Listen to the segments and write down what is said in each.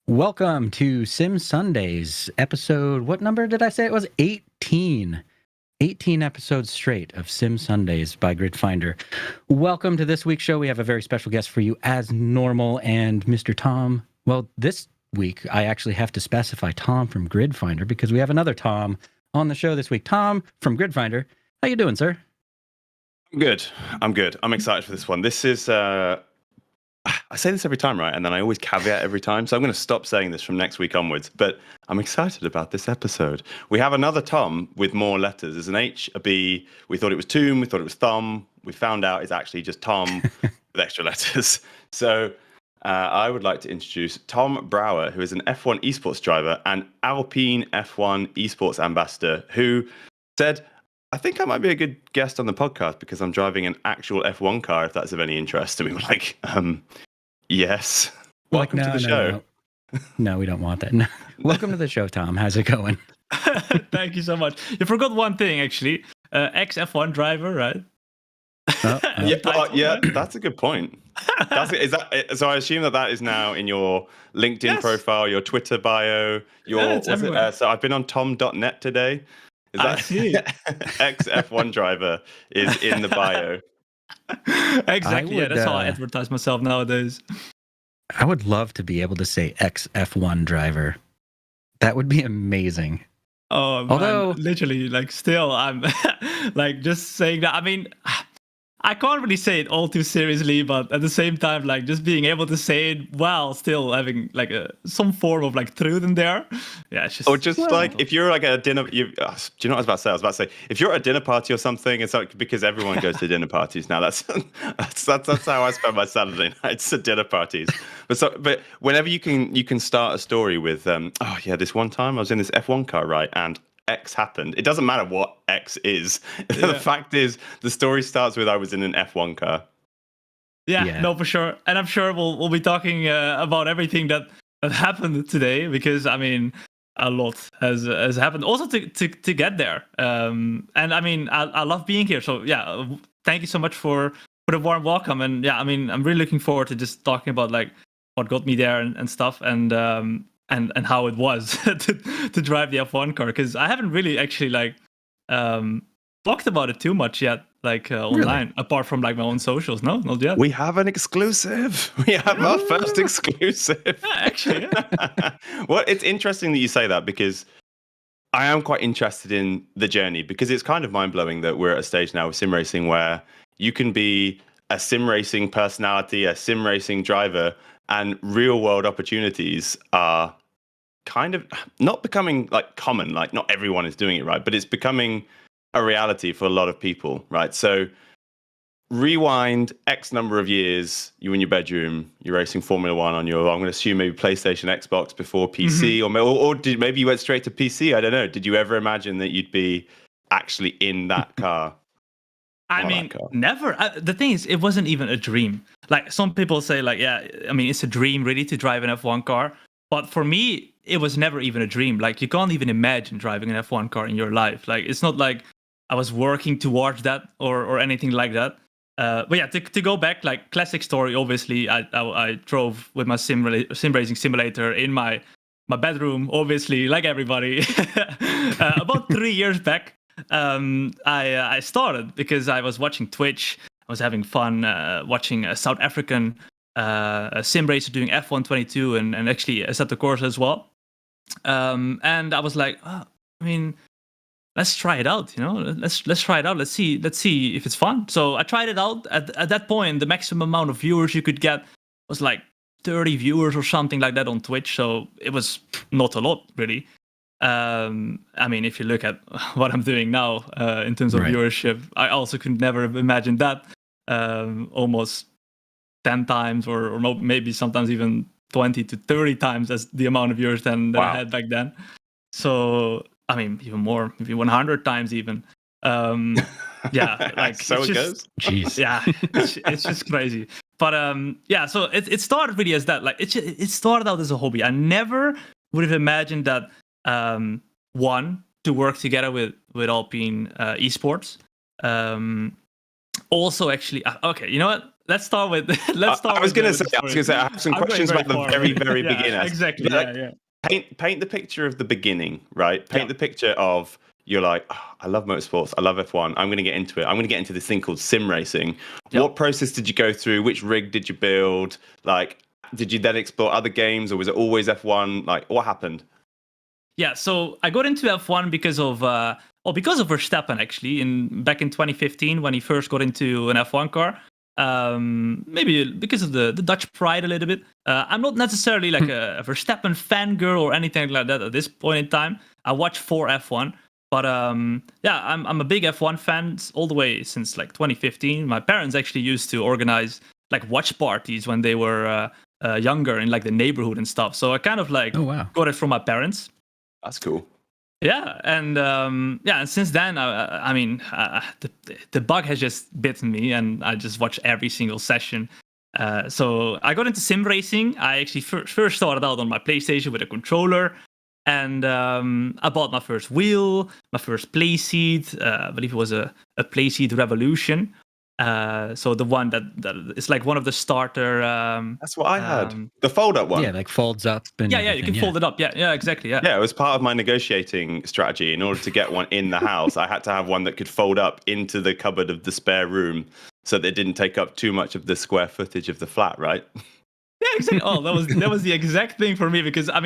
Welcome to Sim Sundays, episode, what number did I say it was? 18. 18 episodes straight of Sim Sundays by Gridfinder. Welcome to this week's show. We have a very special guest for you as normal, and Mr. Thom. Well, this week I actually have to specify Thom from Gridfinder because we have another Thom on the show this week. Thom from Gridfinder. How you doing, sir? I'm good. I'm excited for this one. This is I say this every time, right? And then I always caveat every time. So I'm going to stop saying this from next week onwards. But I'm excited about this episode. We have another Thom with more letters. There's an H, a B. We thought it was Toom. We thought it was Thom. We found out it's actually just Thom with extra letters. So I would like to introduce Thom Brouwer, who is an F1 esports driver and Alpine F1 esports ambassador, who said, I think I might be a good guest on the podcast because I'm driving an actual F1 car, if that's of any interest. And we were like, yes. Welcome to the show. No, we don't want that. No. Welcome to the show, Thom. How's it going? Thank you so much. You forgot one thing, actually. Ex-F1 driver, right? Yeah, that's a good point. So I assume that is now in your LinkedIn profile, your Twitter bio, so I've been on tom.net today. Is that ex-F1 driver is in the bio? Exactly. That's how I advertise myself nowadays. I would love to be able to say ex-F1 driver. That would be amazing. Oh, although literally, still, I'm just saying that. I mean, I can't really say it all too seriously, but at the same time, just being able to say it while still having some form of truth in there. Yeah, it's just. Or if you're at a dinner, do you know what I was about to say? I was about to say if you're at a dinner party or something, it's because everyone goes to dinner parties now. That's how I spend my Saturday nights at dinner parties. But whenever you can start a story with this one time I was in this F1 car, right, and X happened. It doesn't matter what X is. Yeah. The fact is, the story starts with I was in an F1 car. Yeah, no, for sure. And I'm sure we'll be talking about everything that happened today, because I mean, a lot has happened. Also to get there. And I mean, I love being here. So yeah, thank you so much for the warm welcome. And yeah, I mean, I'm really looking forward to just talking about what got me there and stuff, and how it was to drive the F1 car, because I haven't really actually talked about it too much yet, online, really? Apart from my own socials. No, not yet. We have an exclusive. We have our first exclusive. Yeah, actually, yeah. Well, it's interesting that you say that, because I am quite interested in the journey, because it's kind of mind-blowing that we're at a stage now with sim racing where you can be a sim racing personality, a sim racing driver, and real world opportunities are kind of not becoming common. Not everyone is doing it, right? But it's becoming a reality for a lot of people, right? So rewind X number of years, you're in your bedroom, you're racing Formula One on your, I'm going to assume maybe PlayStation, Xbox before PC, or maybe you went straight to PC. I don't know. Did you ever imagine that you'd be actually in that car? I mean, never. The thing is, it wasn't even a dream. Some people say, yeah, I mean, it's a dream really to drive an F1 car. But for me, it was never even a dream. You can't even imagine driving an F1 car in your life. It's not like I was working towards that or anything like that. But yeah, to go back, classic story, obviously, I drove with my sim racing simulator in my bedroom, obviously, like everybody. About 3 years back. I started because I was watching Twitch. I was having fun watching a South African sim racer doing F1 22 and actually set the course as well. And I was like, I mean, let's try it out. Let's try it out. Let's see if it's fun. So I tried it out. At that point, the maximum amount of viewers you could get was 30 viewers or something like that on Twitch. So it was not a lot, really. I mean, if you look at what I'm doing now in terms of viewership, I also could never have imagined that. Almost 10 times or maybe sometimes even 20 to 30 times as the amount of viewers that I had back then. So, I mean, even more, maybe 100 times even. Yeah, so it goes. Jeez. Yeah, it's just crazy. But yeah, so it started really as that. It started out as a hobby. I never would have imagined that to work together with Alpine Esports. Also, actually, okay, you know what? let's start with. I was going to say I have some questions about the very beginning. Exactly. Paint the picture of the beginning, right? Paint the picture of you're like, I love motorsports, I love F1. I'm going to get into it. I'm going to get into this thing called sim racing. Yep. What process did you go through? Which rig did you build? Like, did you then explore other games, or was it always F1? Like, what happened? Yeah, so I got into F1 because of Verstappen, actually, back in 2015 when he first got into an F1 car. Maybe because of the Dutch pride a little bit. I'm not necessarily like a Verstappen fangirl or anything like that at this point in time. I watch for F1, but I'm a big F1 fan all the way since like 2015. My parents actually used to organize like watch parties when they were younger in like the neighborhood and stuff. So I kind of like got it from my parents. That's cool. Yeah, and and since then, the bug has just bitten me, and I just watch every single session. So I got into sim racing. I actually first started out on my PlayStation with a controller, and I bought my first wheel, my first play seat. I believe it was a play seat Revolution. So the one that is like one of the starter. That's what I had. The fold-up one. Yeah, like folds up. And you can fold it up. Yeah, exactly. Yeah, it was part of my negotiating strategy. In order to get one in the house, I had to have one that could fold up into the cupboard of the spare room, so that it didn't take up too much of the square footage of the flat. Right. Yeah, exactly. Oh, that was the exact thing for me, because I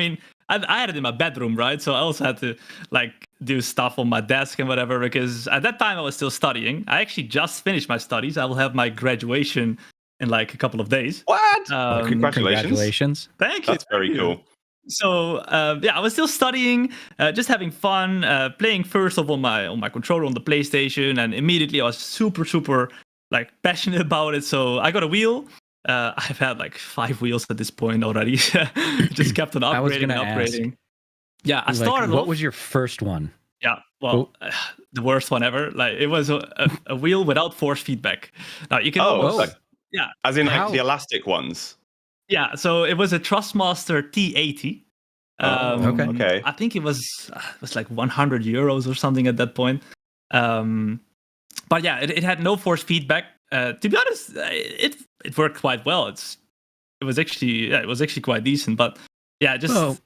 had it in my bedroom, right? So I also had to like do stuff on my desk and whatever, because at that time I was still studying. I actually just finished my studies. I will have my graduation in like a couple of days. What? Congratulations. Thank you. That's very cool. So I was still studying, just having fun, playing first of all on my controller on the PlayStation, and immediately I was super like passionate about it. So I got a wheel. I've had like 5 wheels at this point already. Just kept on upgrading. Ask, yeah, I started. What was your first one? Yeah, well, the worst one ever. Like, it was a wheel without force feedback. Now you can as in like the elastic ones. Yeah, so it was a Trustmaster T80. Okay. I think it was like €100 or something at that point. But yeah, it had no force feedback. To be honest, it worked quite well. It was actually quite decent. But yeah, just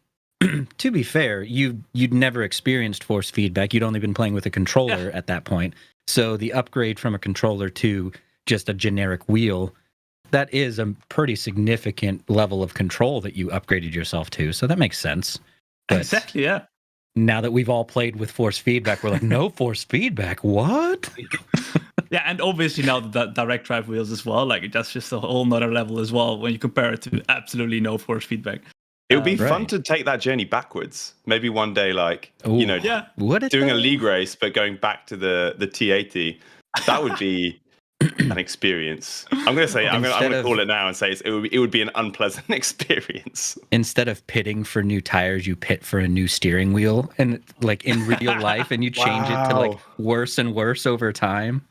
to be fair, you'd never experienced force feedback. You'd only been playing with a controller at that point. So the upgrade from a controller to just a generic wheel, that is a pretty significant level of control that you upgraded yourself to. So that makes sense. But exactly, yeah. Now that we've all played with force feedback, we're like, no force feedback? What? Yeah, and obviously now the direct drive wheels as well. Like, that's just a whole nother level as well when you compare it to absolutely no force feedback. It would be fun to take that journey backwards. Maybe one day, like, doing a league race, but going back to the T80. That would be an experience. I'm going to call it now and say it would be an unpleasant experience. Instead of pitting for new tires, you pit for a new steering wheel, and like in real life, and you change it to like worse and worse over time.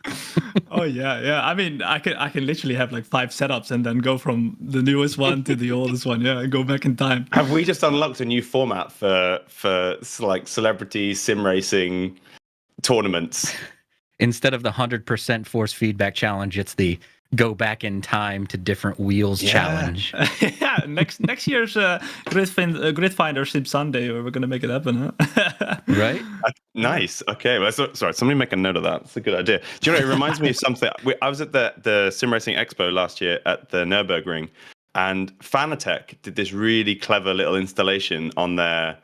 Oh yeah. I mean, I can literally have like 5 setups and then go from the newest one to the oldest one. Yeah, and go back in time. Have we just unlocked a new format for like celebrity sim racing tournaments? Instead of the 100% force feedback challenge, it's the go back in time to different wheels challenge. Yeah, next year's Grid Finder Sim Sunday, we're going to make it happen, huh? Right? Nice. Okay. Well, sorry, somebody make a note of that. It's a good idea. Do you know, it reminds me of something. I was at the Sim Racing Expo last year at the Nürburgring, and Fanatec did this really clever little installation on their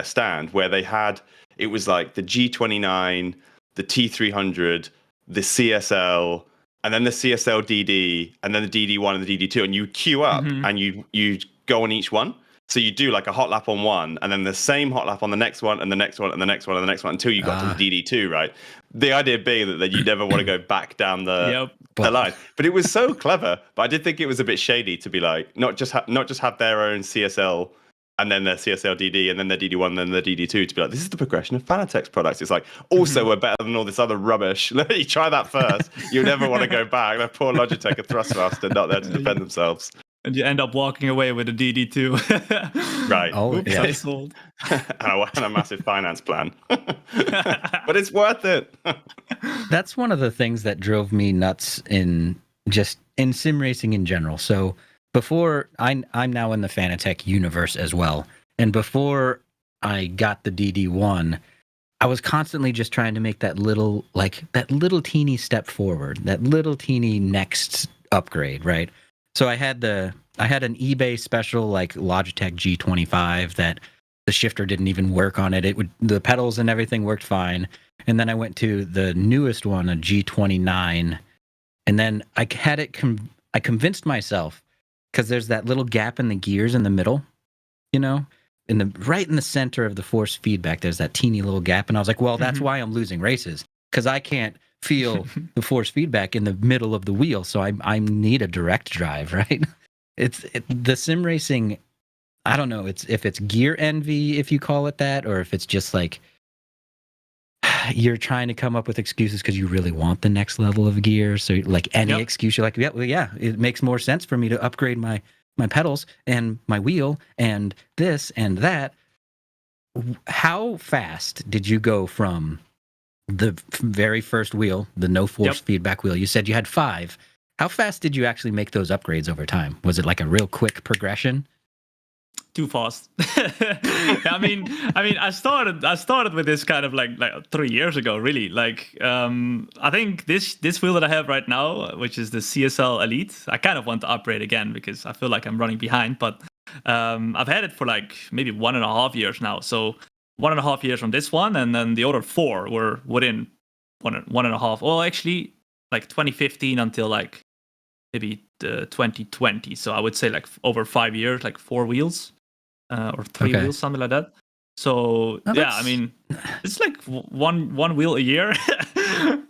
stand where they had, it was like the G29, the T300, the CSL, and then the CSL DD, and then the DD1 and the DD2, and you queue up and you go on each one. So you do like a hot lap on one, and then the same hot lap on the next one, and the next one, and the next one, and the next one, until you got to the DD2, right? The idea being that you never want to go back down the line. But it was so clever. But I did think it was a bit shady to be like, not just have their own CSL, and then their CSL DD, and then their DD1, and then their DD2, to be like, this is the progression of Fanatec's products. It's like, also, we're better than all this other rubbish. You try that first. You never want to go back. That poor Logitech and Thrustmaster not there to defend themselves. And you end up walking away with a DD2. Right. Oh, oops, I sold. and a massive finance plan. But it's worth it. That's one of the things that drove me nuts in just in sim racing in general. So before I'm now in the Fanatec universe as well, and before I got the DD1, I was constantly just trying to make that little teeny step forward, that little teeny next upgrade, right? So I had an eBay special like Logitech G25 that the shifter didn't even work on it. The pedals and everything worked fine. And then I went to the newest one, a G29, and then I had it. I convinced myself, because there's that little gap in the gears in the middle, right in the center of the force feedback. There's that teeny little gap, and I was like, well, that's why I'm losing races, because I can't feel the force feedback in the middle of the wheel. So I need a direct drive, right? The sim racing. I don't know. If it's gear envy, if you call it that, or if it's just like you're trying to come up with excuses because you really want the next level of gear. So like any excuse, you're like, yeah, it makes more sense for me to upgrade my pedals and my wheel and this and that. How fast did you go from the very first wheel, the no force feedback wheel? You said you had 5. How fast did you actually make those upgrades over time? Was it like a real quick progression? Too fast. I mean, I started with this kind of like 3 years ago, really. Like, I think this wheel that I have right now, which is the CSL Elite, I kind of want to upgrade again because I feel like I'm running behind. But I've had it for like maybe 1.5 years now. So 1.5 years from this one, and then the other 4 were within 1.5. Well, actually, like 2015 until like maybe 2020. So I would say like over 5 years, like 4 wheels. Or 3 wheels, something like that. So I mean, it's like one wheel a year.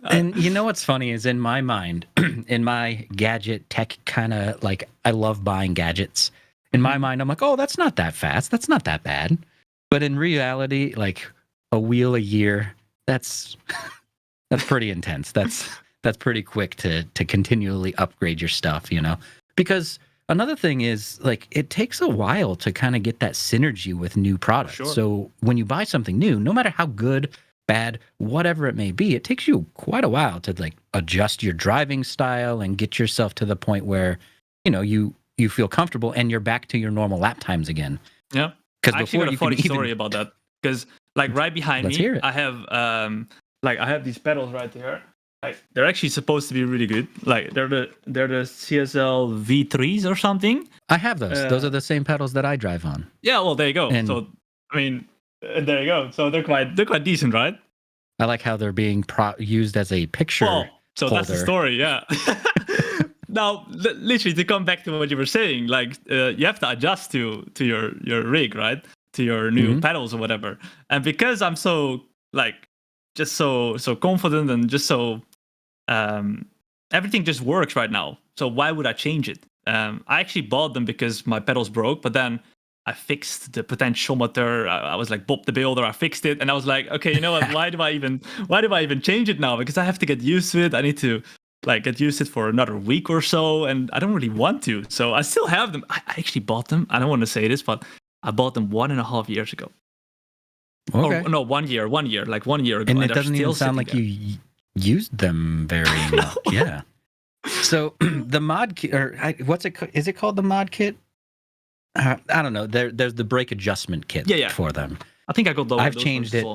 And you know what's funny is, in my mind, in my gadget tech kind of like, I love buying gadgets. In my mind, I'm like, oh, that's not that fast. That's not that bad. But in reality, like a wheel a year, that's pretty intense. That's pretty quick to continually upgrade your stuff, because another thing is, like, it takes a while to kind of get that synergy with new products. Sure. So when you buy something new, no matter how good, bad, whatever it may be, it takes you quite a while to like adjust your driving style and get yourself to the point where, you feel comfortable and you're back to your normal lap times again. Yeah. Because I actually got a funny story about that. Because like right behind me, I have I have these pedals right there. Like, they're actually supposed to be really good. Like they're the CSL V3s or something. I have those. Those are the same pedals that I drive on. Yeah, well, there you go. And so I mean, there you go. So they're quite decent, right? I like how they're being used as a picture. Well, so holder. That's the story, yeah. Now, literally, to come back to what you were saying, like you have to adjust to your rig, right? To your new pedals or whatever. And because I'm so like just so confident and just so everything just works right now. So why would I change it? I actually bought them because my pedals broke, but then I fixed the potentiometer. I was like Bob the Builder. I fixed it, and I was like, okay, you know what? Why do I even change it now? Because I have to get used to it. I need to like get used to it for another week or so, and I don't really want to. So I still have them. I actually bought them. I don't want to say this, but I bought them 1.5 years ago. Okay. Or, no, 1 year, like 1 year ago. And it doesn't even sound like you used them very much. Yeah. So the mod kit, or what's it? Is it called the mod kit? I don't know. There's the brake adjustment kit for them. I think I got those. I've changed it.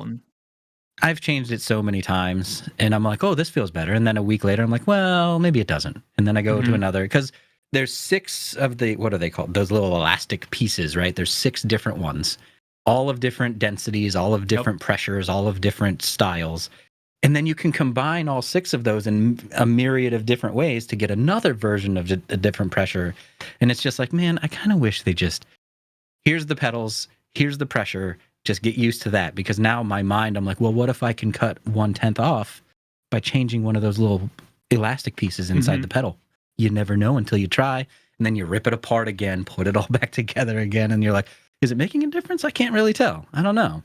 I've changed it so many times, and I'm like, oh, this feels better. And then a week later, I'm like, well, maybe it doesn't. And then I go to another, because there's 6 of the, what are they called? Those little elastic pieces, right? There's 6 different ones, all of different densities, all of different pressures, all of different styles. And then you can combine all 6 of those in a myriad of different ways to get another version of a different pressure. And it's just like, man, I kind of wish they just, here's the pedals, here's the pressure, just get used to that. Because now my mind, I'm like, well, what if I can cut 1/10 off by changing one of those little elastic pieces inside the pedal? You never know until you try. And then you rip it apart again, put it all back together again. And you're like, is it making a difference? I can't really tell. I don't know.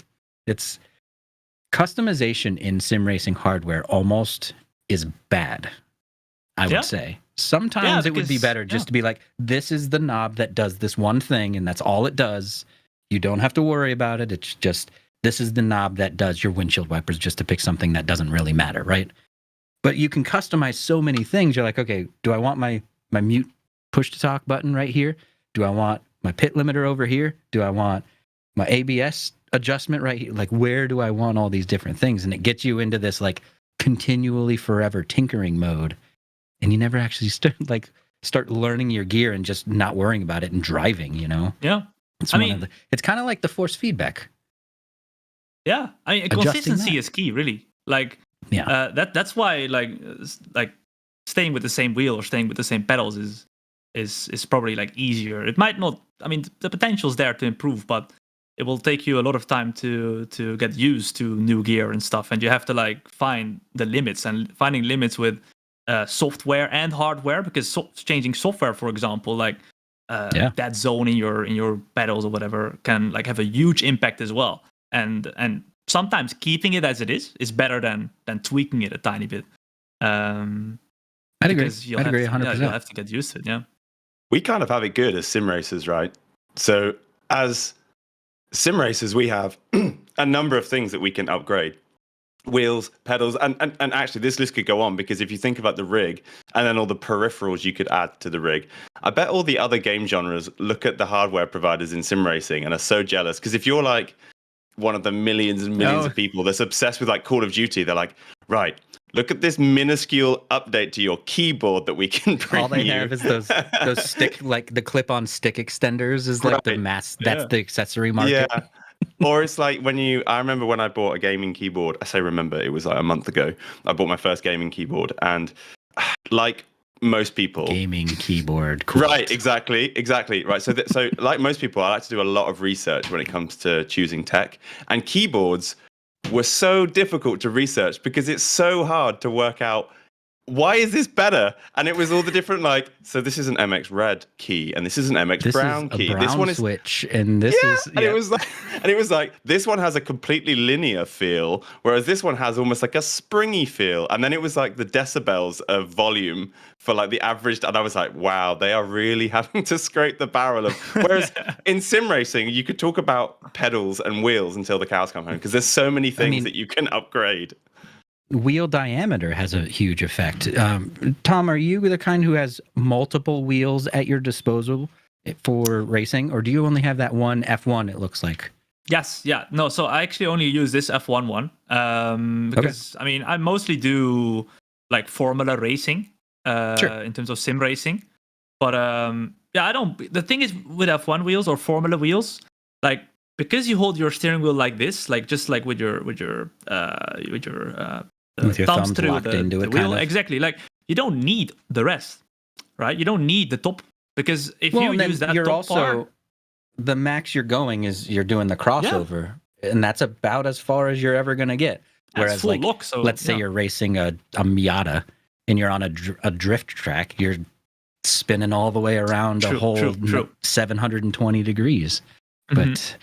It's customization in sim racing hardware almost is bad, I would say. Sometimes it would be better just to be like, this is the knob that does this one thing, and that's all it does. You don't have to worry about it. It's just, this is the knob that does your windshield wipers, just to pick something that doesn't really matter, right? But you can customize so many things. You're like, okay, do I want my mute push to talk button right here? Do I want my pit limiter over here? Do I want my ABS adjustment right here? Like, where do I want all these different things? And it gets you into this like continually forever tinkering mode, and you never actually start learning your gear and just not worrying about it and driving. Yeah. It's it's kind of like the force feedback. Yeah, I mean, consistency is key, really. Like, that's why like staying with the same wheel or staying with the same pedals is probably like easier. It might not. I mean, the potential's there to improve, but it will take you a lot of time to get used to new gear and stuff, and you have to like find the limits, and finding limits with software and hardware, because changing software, for example, like that zone in your pedals or whatever can like have a huge impact as well. And sometimes keeping it as it is better than tweaking it a tiny bit. I'd agree. I'd agree 100%. You'll have to get used to it. Yeah. We kind of have it good as sim racers, right? So as sim racers, we have a number of things that we can upgrade. Wheels, pedals, and actually this list could go on, because if you think about the rig and then all the peripherals you could add to the rig, I bet all the other game genres look at the hardware providers in sim racing and are so jealous, because if you're like one of the millions and millions of people that's obsessed with like Call of Duty, they're like, right, look at this minuscule update to your keyboard that we can bring. All they have is those stick, like the clip-on stick extenders is like the mass. That's the accessory market. Yeah. Or it's like I remember when I bought a gaming keyboard. I say remember, it was like a month ago. I bought my first gaming keyboard, and like most people, gaming keyboard, cool. Right? Exactly. Right. So like most people, I like to do a lot of research when it comes to choosing tech, and keyboards were so difficult to research because it's so hard to work out why is this better? And it was all the different so this is an MX red key and this is an MX brown key. This one is switch and this is and it was like this one has a completely linear feel, whereas this one has almost like a springy feel. And then it was like the decibels of volume for like the average, and I was like, wow, they are really having to scrape the barrel of. Whereas in sim racing, you could talk about pedals and wheels until the cows come home, because there's so many things that you can upgrade. Wheel diameter has a huge effect. Thom, are you the kind who has multiple wheels at your disposal for racing, or do you only have that one F1, it looks like? Yes, yeah. No, so I actually only use this F1 one because, I mean, I mostly do like formula racing in terms of sim racing. But I don't. The thing is with F1 wheels or formula wheels, like, because you hold your steering wheel like this, like just like with your thumbs through locked into the it, wheel, kind of. Exactly. Like, you don't need the rest, right? You don't need the top, because if you use that top part, the max you're going is you're doing the crossover, and that's about as far as you're ever gonna get. Whereas, like, let's say you're racing a Miata and you're on a drift track, you're spinning all the way around a whole 720 degrees. Mm-hmm. But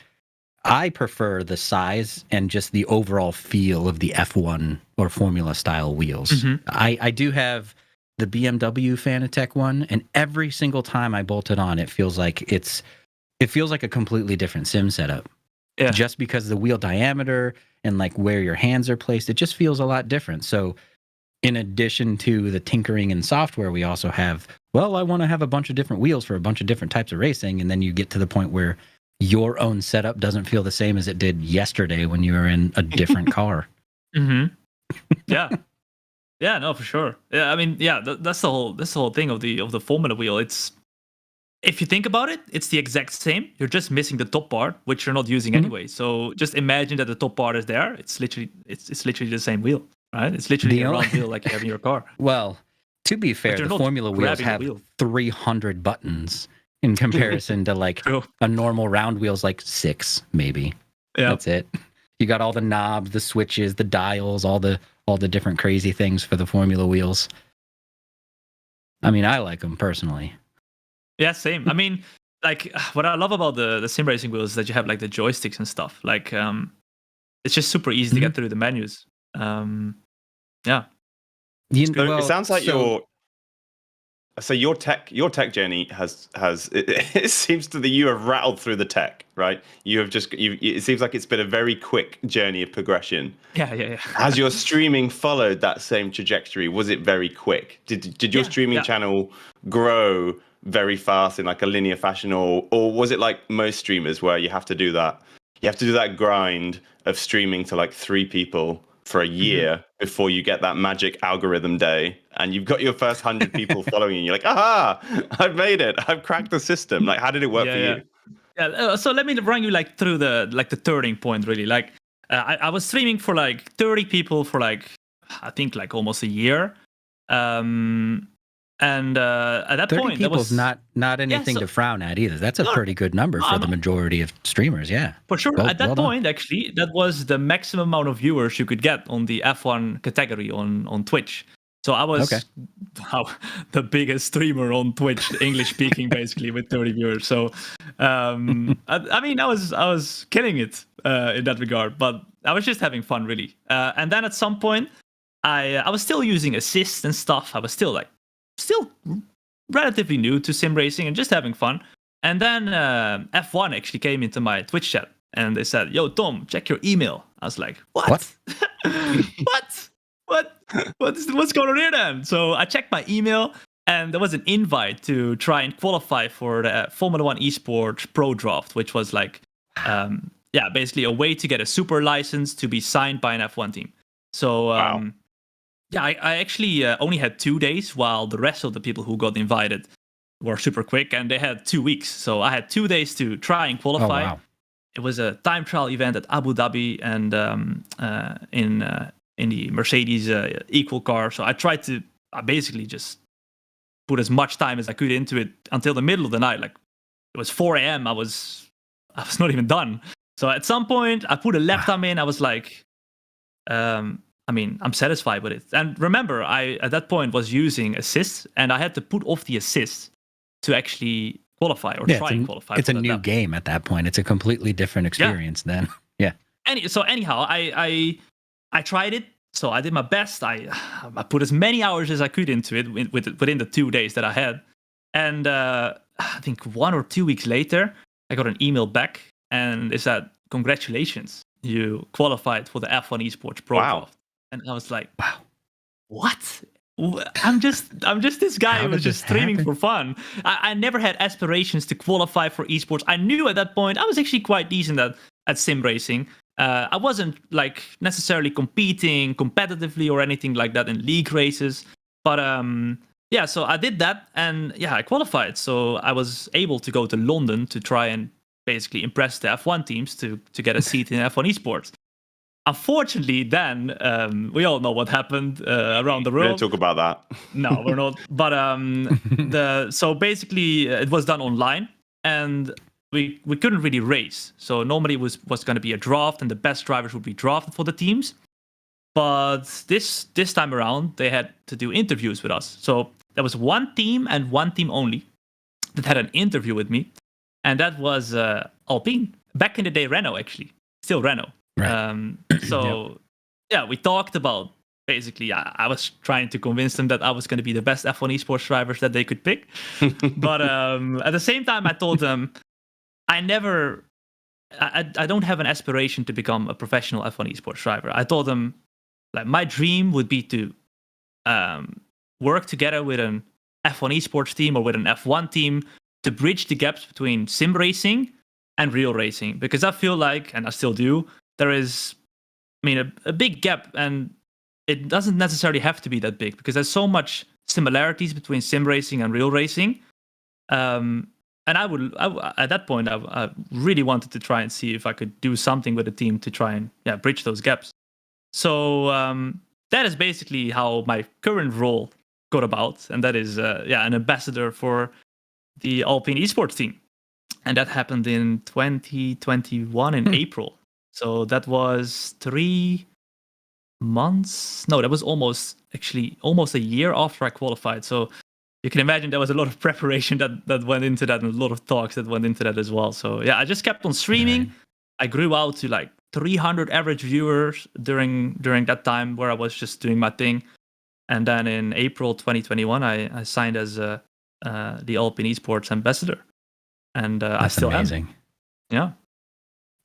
I prefer the size and just the overall feel of the F1 or Formula style wheels. Mm-hmm. I do have the BMW Fanatec one, and every single time I bolt it on, it feels like a completely different sim setup. Yeah. Just because the wheel diameter and like where your hands are placed, it just feels a lot different. So in addition to the tinkering in software, we also have, I want to have a bunch of different wheels for a bunch of different types of racing. And then you get to the point where your own setup doesn't feel the same as it did yesterday when you were in a different car. Mm-hmm. Yeah. Yeah, no, for sure. Yeah, I mean, that's the whole thing of the formula wheel. It's, if you think about it, it's the exact same. You're just missing the top part, which you're not using anyway. So just imagine that the top part is there. It's literally the same wheel, right? It's literally a round wheel like you have in your car. Well, to be fair, the formula wheels have 300 buttons in comparison to like a normal round wheel's like 6, maybe. Yeah. That's it. You got all the knobs, the switches, the dials, all the different crazy things for the formula wheels. I mean, I like them personally. Yeah, same. I mean, like, what I love about the sim racing wheels is that you have like the joysticks and stuff. Like, it's just super easy to get through the menus. Yeah. It sounds like So your tech journey has it seems to that you have rattled through the tech, right? You have just it seems like it's been a very quick journey of progression. Yeah. Has your streaming followed that same trajectory? Was it very quick? Did your streaming channel grow very fast in like a linear fashion, or was it like most streamers where you have to do that grind of streaming to like 3 people for a year before you get that magic algorithm day and you've got your first 100 people following you? You're like, aha, I've made it. I've cracked the system. Like, how did it work for you? Yeah. So let me run you like through the turning point, really. Like, I was streaming for like 30 people for like, I think like almost a year. And at that 30 point, people's not anything to frown at either. That's a pretty good number for the majority of streamers. Yeah, for sure. At that point, actually, that was the maximum amount of viewers you could get on the F1 category on Twitch. So I was the biggest streamer on Twitch, English speaking, basically, with 30 viewers. So I mean, I was killing it in that regard, but I was just having fun, really. And then at some point, I was still using assists and stuff. I was still relatively new to sim racing and just having fun. And then F1 actually came into my Twitch chat and they said, "Yo, Tom, check your email." I was like, "What? What's going on here then?" So I checked my email and there was an invite to try and qualify for the Formula 1 Esports Pro Draft, which was like, basically a way to get a super license to be signed by an F1 team. So I actually only had 2 days, while the rest of the people who got invited were super quick, and they had 2 weeks. So I had 2 days to try and qualify. Oh, wow. It was a time trial event at Abu Dhabi and in the Mercedes equal car. So I tried to basically just put as much time as I could into it until the middle of the night. Like, it was 4 a.m. I was not even done. So at some point, I put a lap time in. I was like, I'm satisfied with it. And remember, I at that point was using assists, and I had to put off the assists to actually qualify or try and qualify. It's a new game at that point. It's a completely different experience then. Yeah. Anyhow, I tried it. So I did my best. I put as many hours as I could into it within the 2 days that I had. And I think 1 or 2 weeks later, I got an email back, and it said, "Congratulations, you qualified for the F1 Esports Pro Draft." And I was like, "Wow, what? I'm just this guy who was just streaming for fun." I never had aspirations to qualify for esports. I knew at that point I was actually quite decent at sim racing. I wasn't like necessarily competing competitively or anything like that in league races, but so I did that, and I qualified. So I was able to go to London to try and basically impress the F1 teams to get a seat in F1 Esports. Unfortunately, then we all know what happened around the world. We don't talk about that. No, we're not. But so basically, it was done online, and we couldn't really race. So normally it was going to be a draft, and the best drivers would be drafted for the teams. But this time around, they had to do interviews with us. So there was one team and one team only that had an interview with me, and that was Alpine. Back in the day, Renault, actually. Still Renault. Right. We talked about, basically, I was trying to convince them that I was going to be the best F1 esports drivers that they could pick. But at the same time, I told them I don't have an aspiration to become a professional F1 esports driver. I told them, like, my dream would be to work together with an F1 esports team or with an F1 team to bridge the gaps between sim racing and real racing. Because I feel like, and I still do, there is, a big gap, and it doesn't necessarily have to be that big because there's so much similarities between sim racing and real racing. And I at that point, I really wanted to try and see if I could do something with the team to try and bridge those gaps. So that is basically how my current role got about, and that is an ambassador for the Alpine Esports team. And that happened in 2021 in April. So that was 3 months. No, that was almost a year after I qualified. So you can imagine there was a lot of preparation that went into that, and a lot of talks that went into that as well. So I just kept on streaming. Right. I grew out to like 300 average viewers during that time where I was just doing my thing. And then in April 2021, I signed as the Alpine Esports ambassador, and I still amazing. am. Yeah.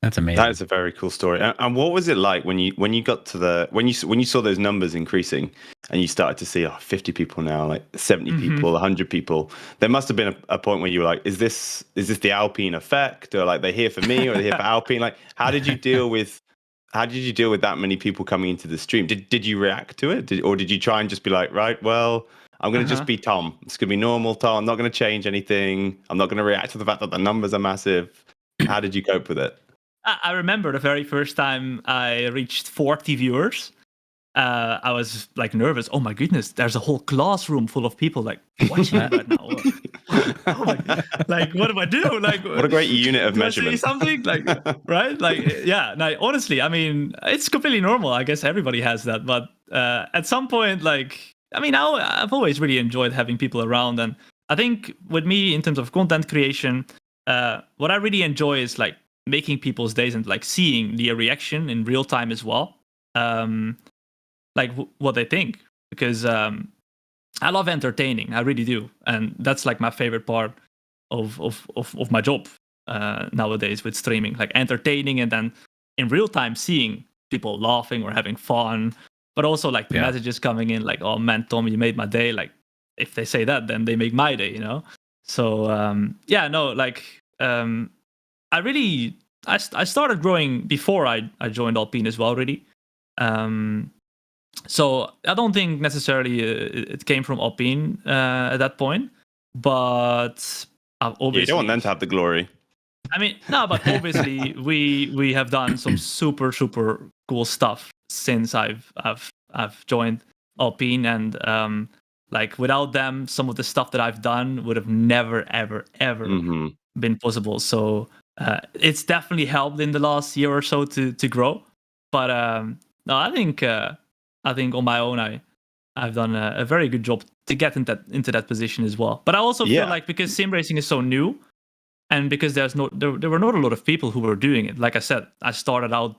That's amazing. That is a very cool story. And what was it like when you got to when you saw those numbers increasing and you started to see 50 people now, like 70 people, 100 people? There must have been a point where you were like, is this the Alpine effect, or like they're here for me, or they're here for Alpine? Like, how did you deal with that many people coming into the stream? Did you react to it, or did you try and just be like, right, well, I'm going to just be Thom. It's going to be normal Thom. I'm not going to change anything. I'm not going to react to the fact that the numbers are massive. How did you cope with it? I remember the very first time I reached 40 viewers. I was like nervous. Oh my goodness, there's a whole classroom full of people like watching right now. Oh my God. Like, what do I do? Like, what a great unit of measurement. I say something like, right? Like, yeah. No, honestly, I mean, it's completely normal. I guess everybody has that. But at some point, like, I mean, I've always really enjoyed having people around, and I think with me in terms of content creation, what I really enjoy is like making people's days and like seeing the reaction in real time as well. Like what they think, because I love entertaining. I really do, and that's like my favorite part of my job nowadays with streaming. Like entertaining, and then in real time seeing people laughing or having fun, but also like the messages coming in, like, "Oh man, Thom, you made my day." Like if they say that, then they make my day, you know. So I started growing before I joined Alpine as well, really. So I don't think necessarily it came from Alpine at that point, but obviously... you don't want them to have the glory. I mean, no, but obviously we have done some super cool stuff since I've joined Alpine, and like without them, some of the stuff that I've done would have never ever been possible. So it's definitely helped in the last year or so to grow. But no, I think on my own I've done a very good job to get into that position as well. But I also feel like because sim racing is so new, and because there were not a lot of people who were doing it. Like I said, I started out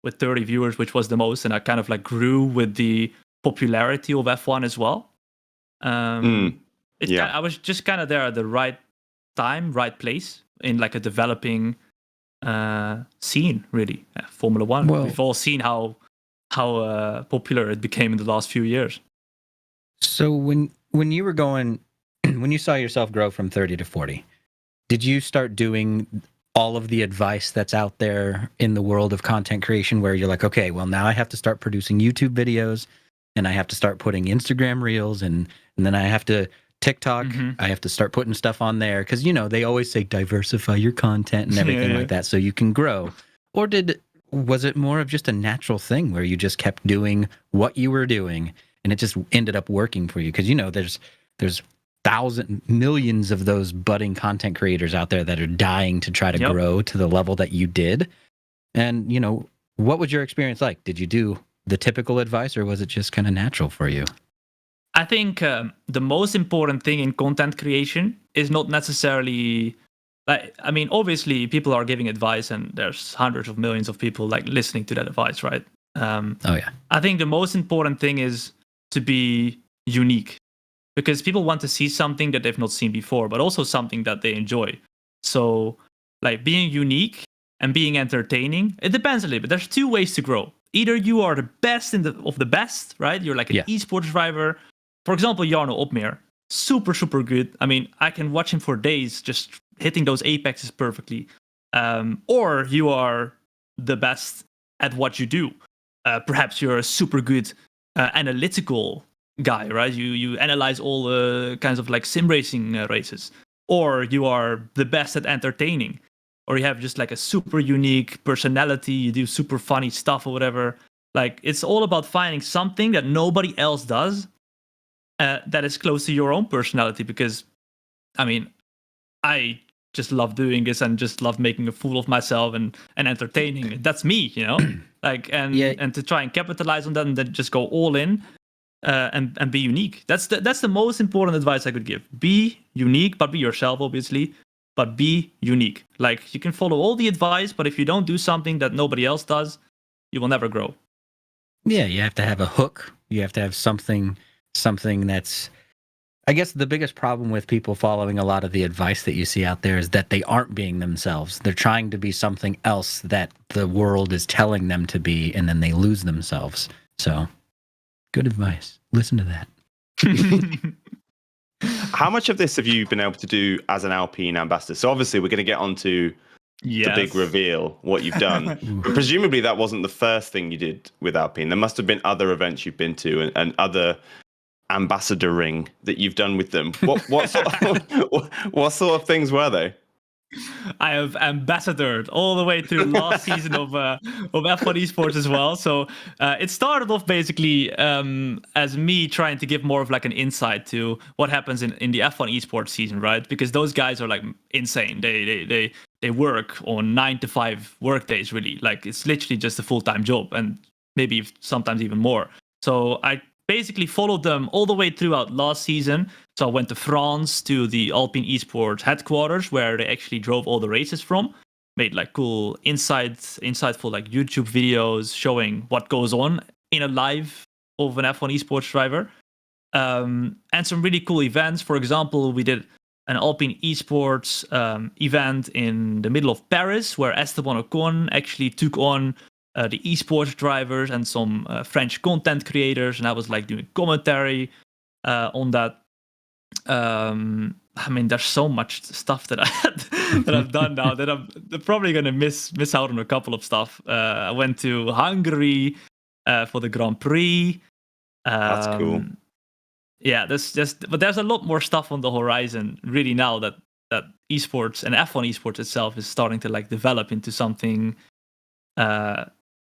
with 30 viewers, which was the most, and I kind of like grew with the popularity of F1 as well. I was just kind of there at the right time, right place in like a developing scene, really. Formula One. Well, we've all seen how popular it became in the last few years. So when you were going, when you saw yourself grow from 30 to 40, did you start doing all of the advice that's out there in the world of content creation, where you're like, okay, well, now I have to start producing YouTube videos, and I have to start putting Instagram reels, and then I have to TikTok, I have to start putting stuff on there, because, you know, they always say diversify your content and everything like that so you can grow? Or was it more of just a natural thing where you just kept doing what you were doing and it just ended up working for you? Because, you know, there's millions of those budding content creators out there that are dying to try to grow to the level that you did. And, you know, what was your experience like? Did you do the typical advice, or was it just kind of natural for you? I think the most important thing in content creation is not necessarily, like, I mean, obviously people are giving advice and there's hundreds of millions of people like listening to that advice, right? I think the most important thing is to be unique, because people want to see something that they've not seen before, but also something that they enjoy. So like being unique and being entertaining, it depends a little bit. There's two ways to grow. Either you are the best of the best, right? You're like an esports driver. For example, Jarno Opmeer, super good. I mean, I can watch him for days just hitting those apexes perfectly. Or you are the best at what you do. Perhaps you're a super good analytical guy, right? You analyze all the kinds of like sim racing races. Or you are the best at entertaining. Or you have just like a super unique personality. You do super funny stuff or whatever. Like, it's all about finding something that nobody else does. That is close to your own personality, because, I mean, I just love doing this and just love making a fool of myself and entertaining. That's me, you know, like, and to try and capitalize on that and then just go all in and be unique. That's the most important advice I could give. Be unique, but be yourself, obviously, but be unique. Like, you can follow all the advice, but if you don't do something that nobody else does, you will never grow. Yeah, you have to have a hook. You have to have something something that's, I guess the biggest problem with people following a lot of the advice that you see out there is that they aren't being themselves. They're trying to be something else that the world is telling them to be, and then they lose themselves. So, good advice. Listen to that. How much of this have you been able to do as an Alpine ambassador? So obviously we're going to get onto the big reveal, what you've done. But presumably that wasn't the first thing you did with Alpine. There must have been other events you've been to and other ambassadoring that you've done with them. What sort of things were they? I have ambassadored all the way through last season of F1 Esports as well. So it started off basically as me trying to give more of like an insight to what happens in the F1 Esports season, right? Because those guys are like insane. They work on 9 to 5 work days, really. Like it's literally just a full-time job, and maybe sometimes even more. So I basically followed them all the way throughout last season. So I went to France to the Alpine Esports headquarters where they actually drove all the races from. Made like cool insightful like YouTube videos showing what goes on in a live of an F1 Esports driver. And some really cool events. For example, we did an Alpine Esports event in the middle of Paris where Esteban Ocon actually took on the esports drivers and some French content creators, and I was like doing commentary on that. I mean, there's so much stuff that I've done now that I'm probably gonna miss out on a couple of stuff. I went to Hungary for the Grand Prix. That's cool. Yeah, but there's a lot more stuff on the horizon really now that esports and F1 Esports itself is starting to like develop into something.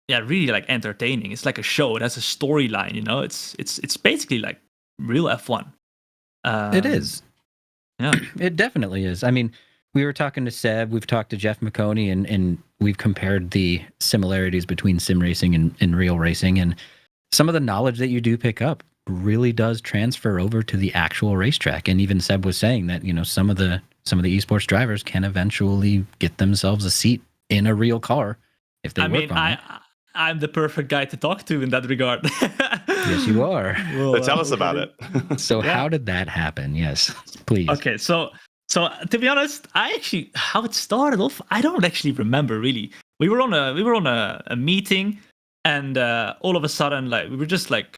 Really like entertaining. It's like a show. It has a storyline, you know. It's basically like real F1. It is. Yeah, it definitely is. I mean, we were talking to Seb, we've talked to Jeff McConey, and we've compared the similarities between sim racing and real racing, and some of the knowledge that you do pick up really does transfer over to the actual racetrack. And even Seb was saying that, you know, some of the esports drivers can eventually get themselves a seat in a real car if they work on it. I'm the perfect guy to talk to in that regard. Yes, you are. Well, so tell us about it. So how did that happen? Yes, please. Okay, so to be honest, how it started off, I don't actually remember really. We were on a meeting, and all of a sudden, like we were just like,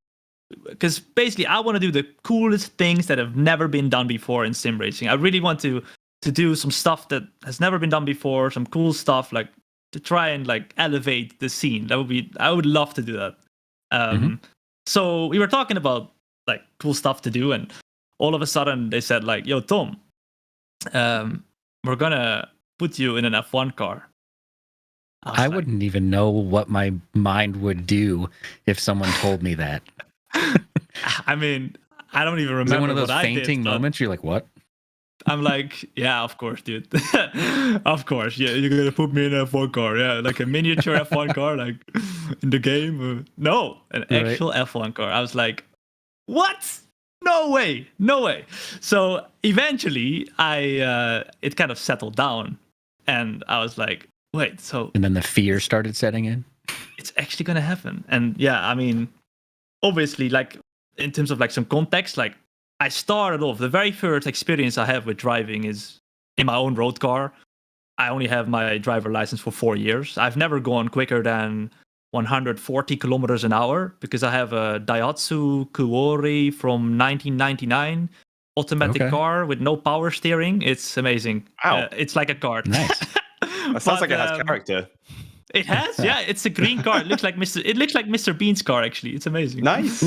because basically I want to do the coolest things that have never been done before in sim racing. I really want to do some stuff that has never been done before, some cool stuff like to try and like elevate the scene. I would love to do that. So we were talking about like cool stuff to do, and all of a sudden they said like, "Yo, Tom, we're gonna put you in an F1 car." I wouldn't even know what my mind would do if someone told me that. I mean, I don't even remember. Is it one of those fainting moments? You're like, what? I'm like, yeah, of course, dude. Of course, yeah, you're gonna put me in an F1 car, yeah, like a miniature F1 car, like in the game. No, an actual F1 car. I was like, what? No way. So eventually, it kind of settled down, and I was like, wait, so. And then the fear started setting in. It's actually gonna happen, and yeah, I mean, obviously, like in terms of like some context, like. I started off, the very first experience I have with driving is in my own road car. I only have my driver license for 4 years. I've never gone quicker than 140 kilometers an hour because I have a Daihatsu Kuori from 1999 automatic car with no power steering. It's amazing. It's like a kart. Nice. That sounds like it has character. It has, yeah. It's a green car. It looks like Mr. Bean's car. Actually, it's amazing. Nice.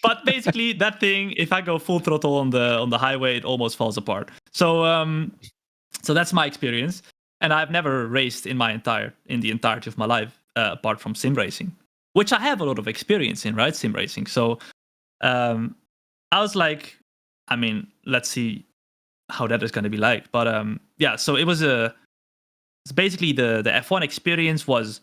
But basically, that thing, if I go full throttle on the highway, it almost falls apart. So that's my experience, and I've never raced in the entirety of my life, apart from sim racing, which I have a lot of experience in, right? Sim racing. So I was like, I mean, let's see how that is going to be like. But yeah, so it was basically the F1 experience was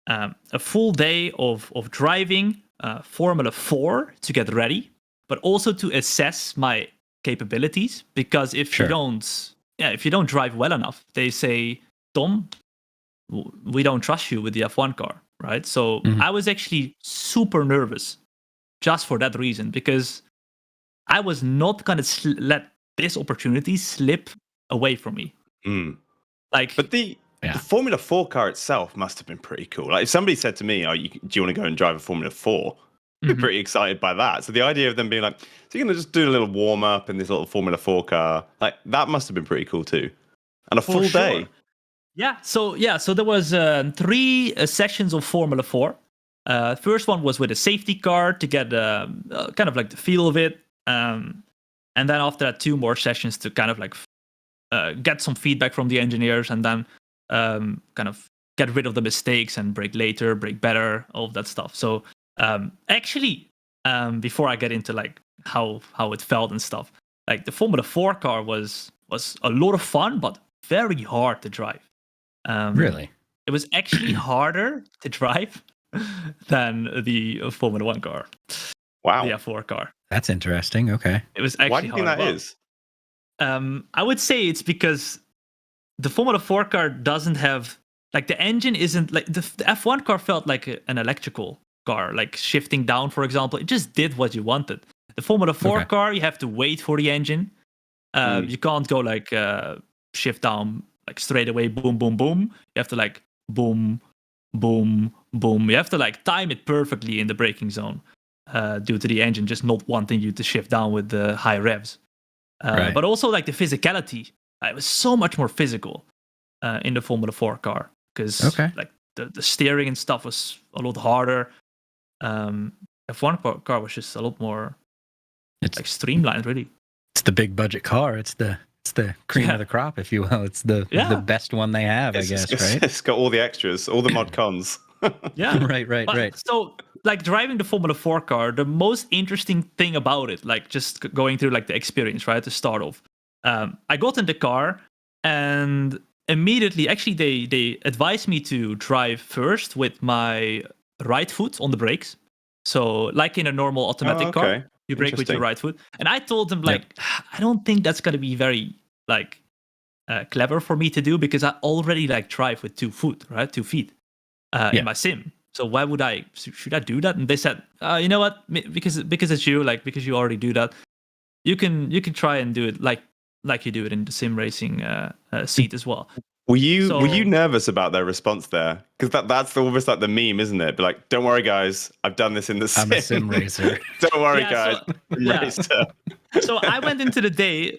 a full day of driving Formula 4 to get ready, but also to assess my capabilities. Because if you don't drive well enough, they say, Tom, we don't trust you with the F1 car, right? So I was actually super nervous just for that reason, because I was not gonna let this opportunity slip away from me. Like, but the Formula 4 car itself must have been pretty cool. Like, if somebody said to me, "Oh, do you want to go and drive a Formula 4?" I'd be pretty excited by that. So the idea of them being like, "So you're going to just do a little warm up in this little Formula 4 car," like that must have been pretty cool too, and a full day. Yeah. So there was 3 sessions of Formula 4. First one was with a safety car to get kind of like the feel of it, and then after that, 2 more sessions to kind of like get some feedback from the engineers, and then kind of get rid of the mistakes and brake later, brake better, all of that stuff. So actually, before I get into like how it felt and stuff, like the Formula 4 car was a lot of fun, but very hard to drive. Really? It was actually harder to drive than the Formula 1 car. Wow. The F4 car. That's interesting. Okay. It was actually Why do you think that is? I would say it's because the Formula 4 car doesn't have, like, the engine isn't like the F1 car felt like an electrical car, like shifting down, for example. It just did what you wanted. The Formula 4 car, you have to wait for the engine. You can't go like shift down like straight away, boom, boom, boom. You have to like boom, boom, boom. You have to like time it perfectly in the braking zone due to the engine just not wanting you to shift down with the high revs. But also like the physicality. It was so much more physical in the Formula 4 car because like the steering and stuff was a lot harder. F1 car was just a lot more like streamlined, really. It's the big budget car. It's the cream of the crop, if you will. It's the best one they have, I guess, right? It's got all the extras, all the mod cons. Yeah. Right. So, like, driving the Formula 4 car, the most interesting thing about it, like, just going through, like, the experience, right, to start off. I got in the car, and immediately, actually, they advised me to drive first with my right foot on the brakes. So, like in a normal automatic car, you brake with your right foot. And I told them, like, I don't think that's going to be very, like, clever for me to do because I already, like, drive with 2 feet in my sim. So why should I do that? And they said, you know what? Because it's you, like, because you already do that, you can try and do it like you do it in the sim racing seat as well. Were you nervous about their response there? Because that's almost like the meme, isn't it? But like, don't worry, guys, I've done this in the sim. I'm a sim racer. Don't worry, guys. Racer. So I went into the day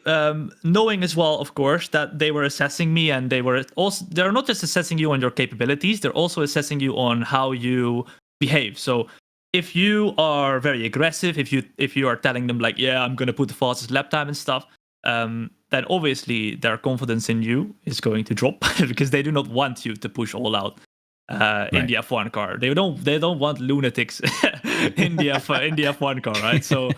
knowing as well, of course, that they were assessing me, and they're not just assessing you on your capabilities, they're also assessing you on how you behave. So if you are very aggressive, if you are telling them like, yeah, I'm gonna put the fastest lap time and stuff, then obviously their confidence in you is going to drop because they do not want you to push all out in the F1 car. They don't want lunatics in the F1 car, right? So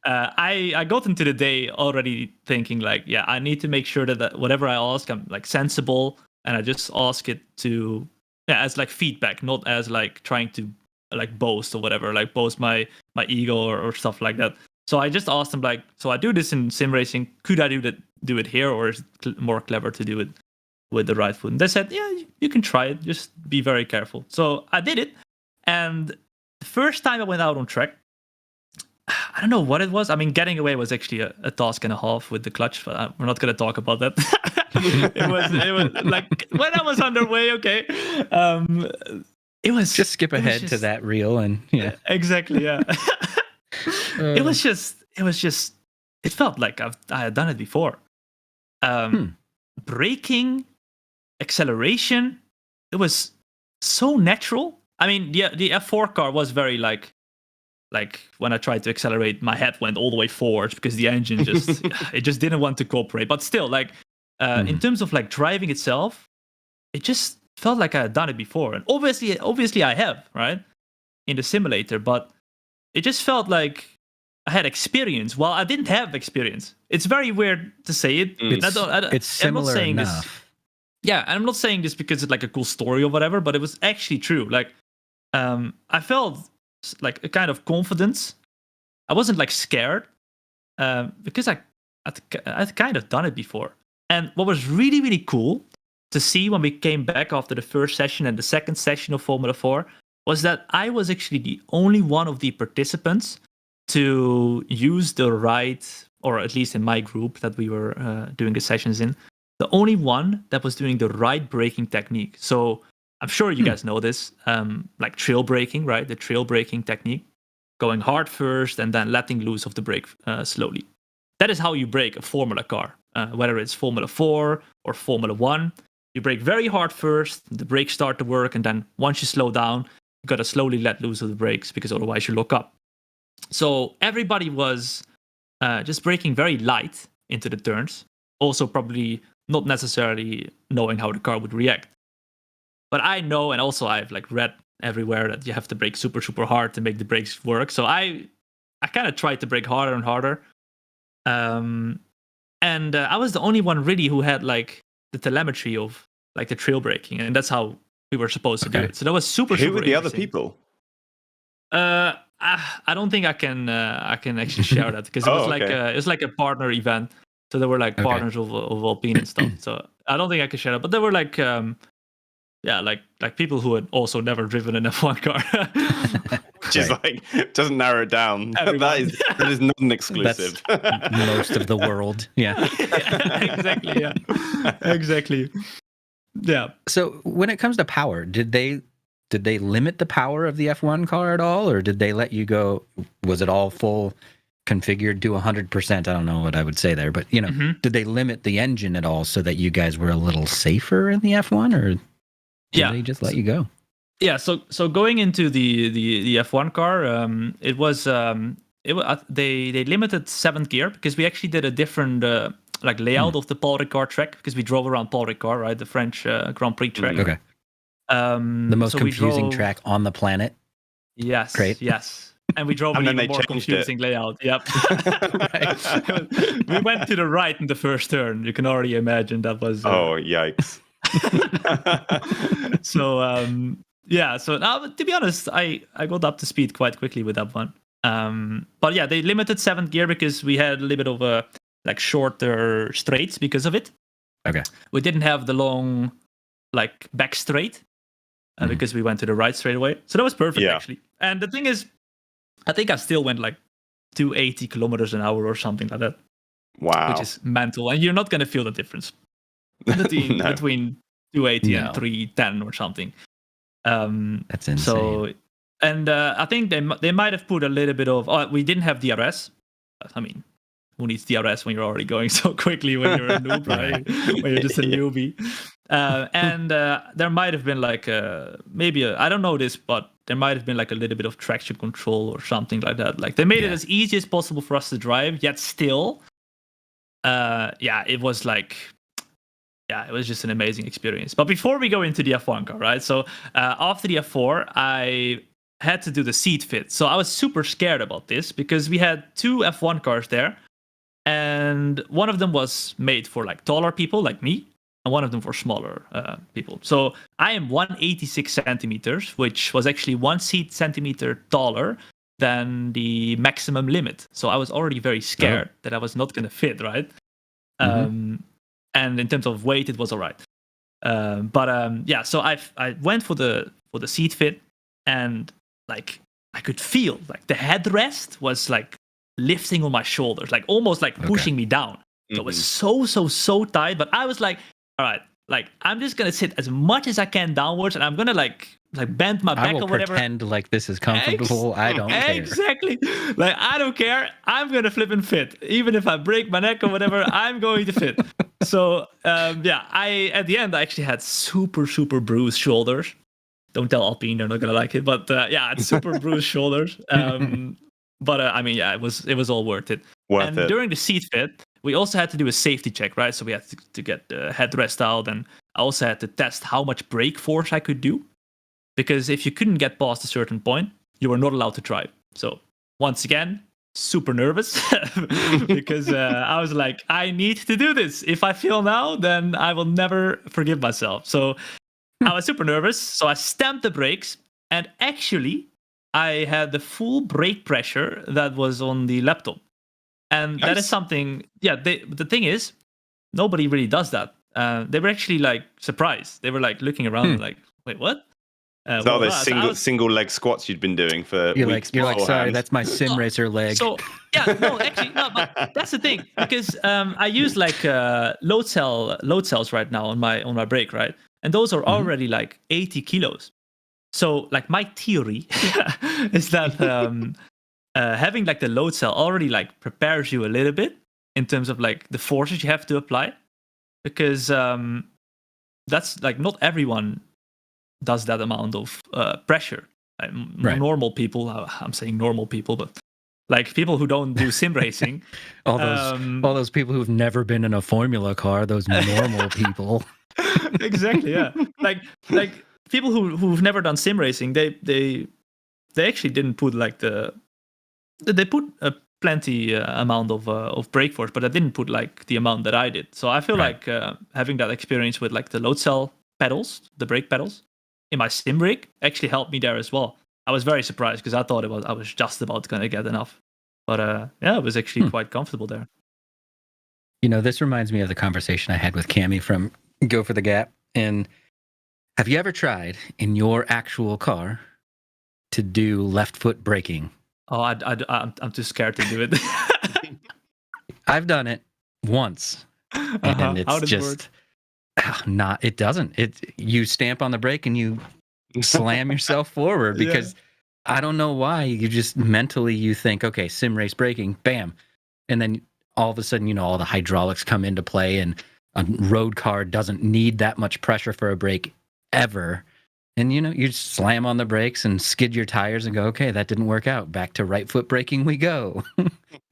I got into the day already thinking like, yeah, I need to make sure that whatever I ask, I'm like sensible, and I just ask it to as like feedback, not as like trying to like boast or whatever, like boast my ego or stuff like that. So I just asked them like, so I do this in sim racing. Could I do it here, or is it more clever to do it with the right foot? And they said, yeah, you can try it. Just be very careful. So I did it, and the first time I went out on track, I don't know what it was. I mean, getting away was actually a task and a half with the clutch, but we're not going to talk about that. it was like when I was underway. Okay, it was just skip ahead to that reel and exactly. Yeah. It was just it felt like I had done it before. Braking, acceleration, it was so natural. I mean, the F4 car was very like when I tried to accelerate, my head went all the way forward because the engine just didn't want to cooperate. But still, like in terms of like driving itself, it just felt like I had done it before. And obviously I have, right, in the simulator, but it just felt like I had experience while I didn't have experience. It's very weird to say it. It's similar enough. Yeah, and I'm not saying this because it's like a cool story or whatever, but it was actually true. Like, I felt like a kind of confidence. I wasn't like scared because I'd kind of done it before. And what was really, really cool to see when we came back after the first session and the second session of Formula 4 was that I was actually the only one of the participants to use the right, or at least in my group that we were doing the sessions in, the only one that was doing the right braking technique. So I'm sure you guys know this, like trail braking, right? The trail braking technique, going hard first and then letting loose of the brake slowly. That is how you brake a Formula car, whether it's Formula 4 or Formula 1. You brake very hard first, the brakes start to work, and then once you slow down, you got to slowly let loose of the brakes because otherwise you lock up. So everybody was just braking very light into the turns, also probably not necessarily knowing how the car would react. But I know, and also I've like read everywhere that you have to brake super, super hard to make the brakes work. So I kind of tried to brake harder and harder. And I was the only one really who had like the telemetry of like the trail braking, and that's how we were supposed to do it. So that was super. Who were the other people? I don't think I can actually share that because it was like a partner event. So there were like partners of Alpine and stuff. So I don't think I can share that. But there were like like people who had also never driven an F1 car. Which is like doesn't narrow it down. That is not an exclusive. Most of the world. Yeah. Exactly. Yeah. Exactly. Yeah. So when it comes to power, did they limit the power of the F1 car at all, or did they let you go? Was it all full configured to 100%? I don't know what I would say there, but did they limit the engine at all so that you guys were a little safer in the F1, or did they just let you go? Yeah. So going into the F1 car, it was they limited 7th gear because we actually did a different like layout of the Paul Ricard track because we drove around Paul Ricard, right, the French Grand Prix track. Okay. The most confusing track on the planet. Yes. Great. Yes. And we drove an even more confusing layout. Yep. We went to the right in the first turn. You can already imagine that was. Oh, yikes. So so now, to be honest, I got up to speed quite quickly with that one. But yeah, they limited 7th gear because we had a little bit of a like shorter straights because of it. Okay. We didn't have the long like back straight because we went to the right straight away. So that was perfect actually. And the thing is, I think I still went like 280 kilometers an hour or something like that. Wow. Which is mental. And you're not going to feel the difference between 280 and 310 or something. That's insane. So, and I think they might have put a little bit of. We didn't have DRS. I mean, who needs DRS when you're already going so quickly when you're a noob, right? When you're just a newbie. And there might have been like maybe I don't know this, but there might have been like a little bit of traction control or something like that. Like they made it as easy as possible for us to drive, yet still, it was like. Yeah, it was just an amazing experience. But before we go into the F1 car, right? So after the F4, I had to do the seat fit. So I was super scared about this because we had 2 F1 cars there. And one of them was made for like taller people like me. And one of them for smaller people. So I am 186 centimeters, which was actually 1 centimeter taller than the maximum limit. So I was already very scared that I was not going to fit, right? And in terms of weight, it was all right. So I went for the seat fit, and like I could feel like the headrest was like lifting on my shoulders, like almost like pushing me down. So it was so tight. But I was like, all right, like I'm just gonna sit as much as I can downwards, and I'm gonna like bend my back or whatever. I will pretend like this is comfortable. I don't care. Exactly. Like I don't care. I'm gonna flip and fit, even if I break my neck or whatever. I'm going to fit. So I at the end I actually had super bruised shoulders. Don't tell Alpine, they're not gonna like it. But I had super bruised shoulders. It was all worth it. During the seat fit, we also had to do a safety check, right? So we had to get the headrest out, and I also had to test how much brake force I could do. Because if you couldn't get past a certain point, you were not allowed to drive. So once again, super nervous because I was like, I need to do this. If I fail now, then I will never forgive myself. So I was super nervous. So I stamped the brakes, and actually I had the full brake pressure that was on the laptop. And that is something, the thing is, nobody really does that. They were actually like surprised. They were like looking around like, wait, what? So those single leg squats you'd been doing for weeks you're like, sorry, beforehand. that's my sim racer leg. So actually, but that's the thing, because I use like load cells right now on my brake, right? And those are already like 80 kilos. So like my theory is that having like the load cell already like prepares you a little bit in terms of like the forces you have to apply, because that's like not everyone does that amount of pressure. Right. Normal people, I'm saying normal people, but like people who don't do sim racing, all those people who've never been in a formula car, those normal people. Exactly, yeah. like people who've never done sim racing, they actually didn't put like they put a plenty amount of brake force, but I didn't put like the amount that I did. So I feel like having that experience with like the load cell pedals, the brake pedals in my sim rig, actually helped me there as well. I was very surprised because I thought I was just about gonna get enough, but yeah, it was actually quite comfortable there. You know, this reminds me of the conversation I had with Cammie from Go for the Gap. And have you ever tried in your actual car to do left foot braking? Oh, I'm too scared to do it. I've done it once, and it's just not. It doesn't. You stamp on the brake and you slam yourself forward because I don't know why. You just mentally you think, okay, sim race braking, bam, and then all of a sudden, you know, all the hydraulics come into play, and a road car doesn't need that much pressure for a brake ever. And, you know, you just slam on the brakes and skid your tires and go, okay, that didn't work out. Back to right foot braking we go.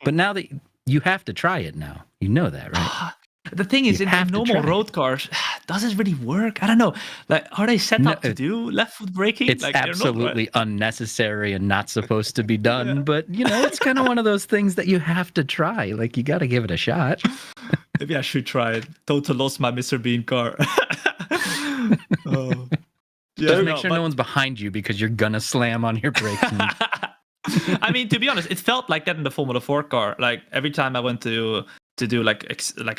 But now that you have to try it now, you know that, right? The thing is, in normal road cars, does it really work? I don't know. Like, are they set up to do left foot braking? It's like, absolutely unnecessary and not supposed to be done. But, you know, it's kind of one of those things that you have to try. Like, you got to give it a shot. Maybe I should try it. Total lost my Mr. Bean car. Oh. Just make sure no one's behind you because you're going to slam on your brakes. I mean, to be honest, it felt like that in the Formula 4 car. Like, every time I went to do like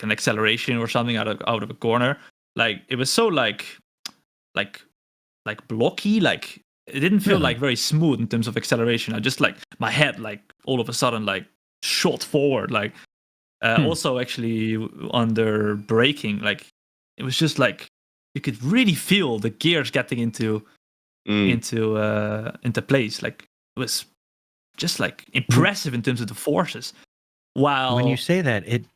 an acceleration or something out of a corner, like it was so like blocky. Like it didn't feel like very smooth in terms of acceleration. I just like my head like all of a sudden like shot forward. Like also actually under braking, like it was just like you could really feel the gears getting into place. Like it was just like impressive in terms of the forces. Wow. When you say that, it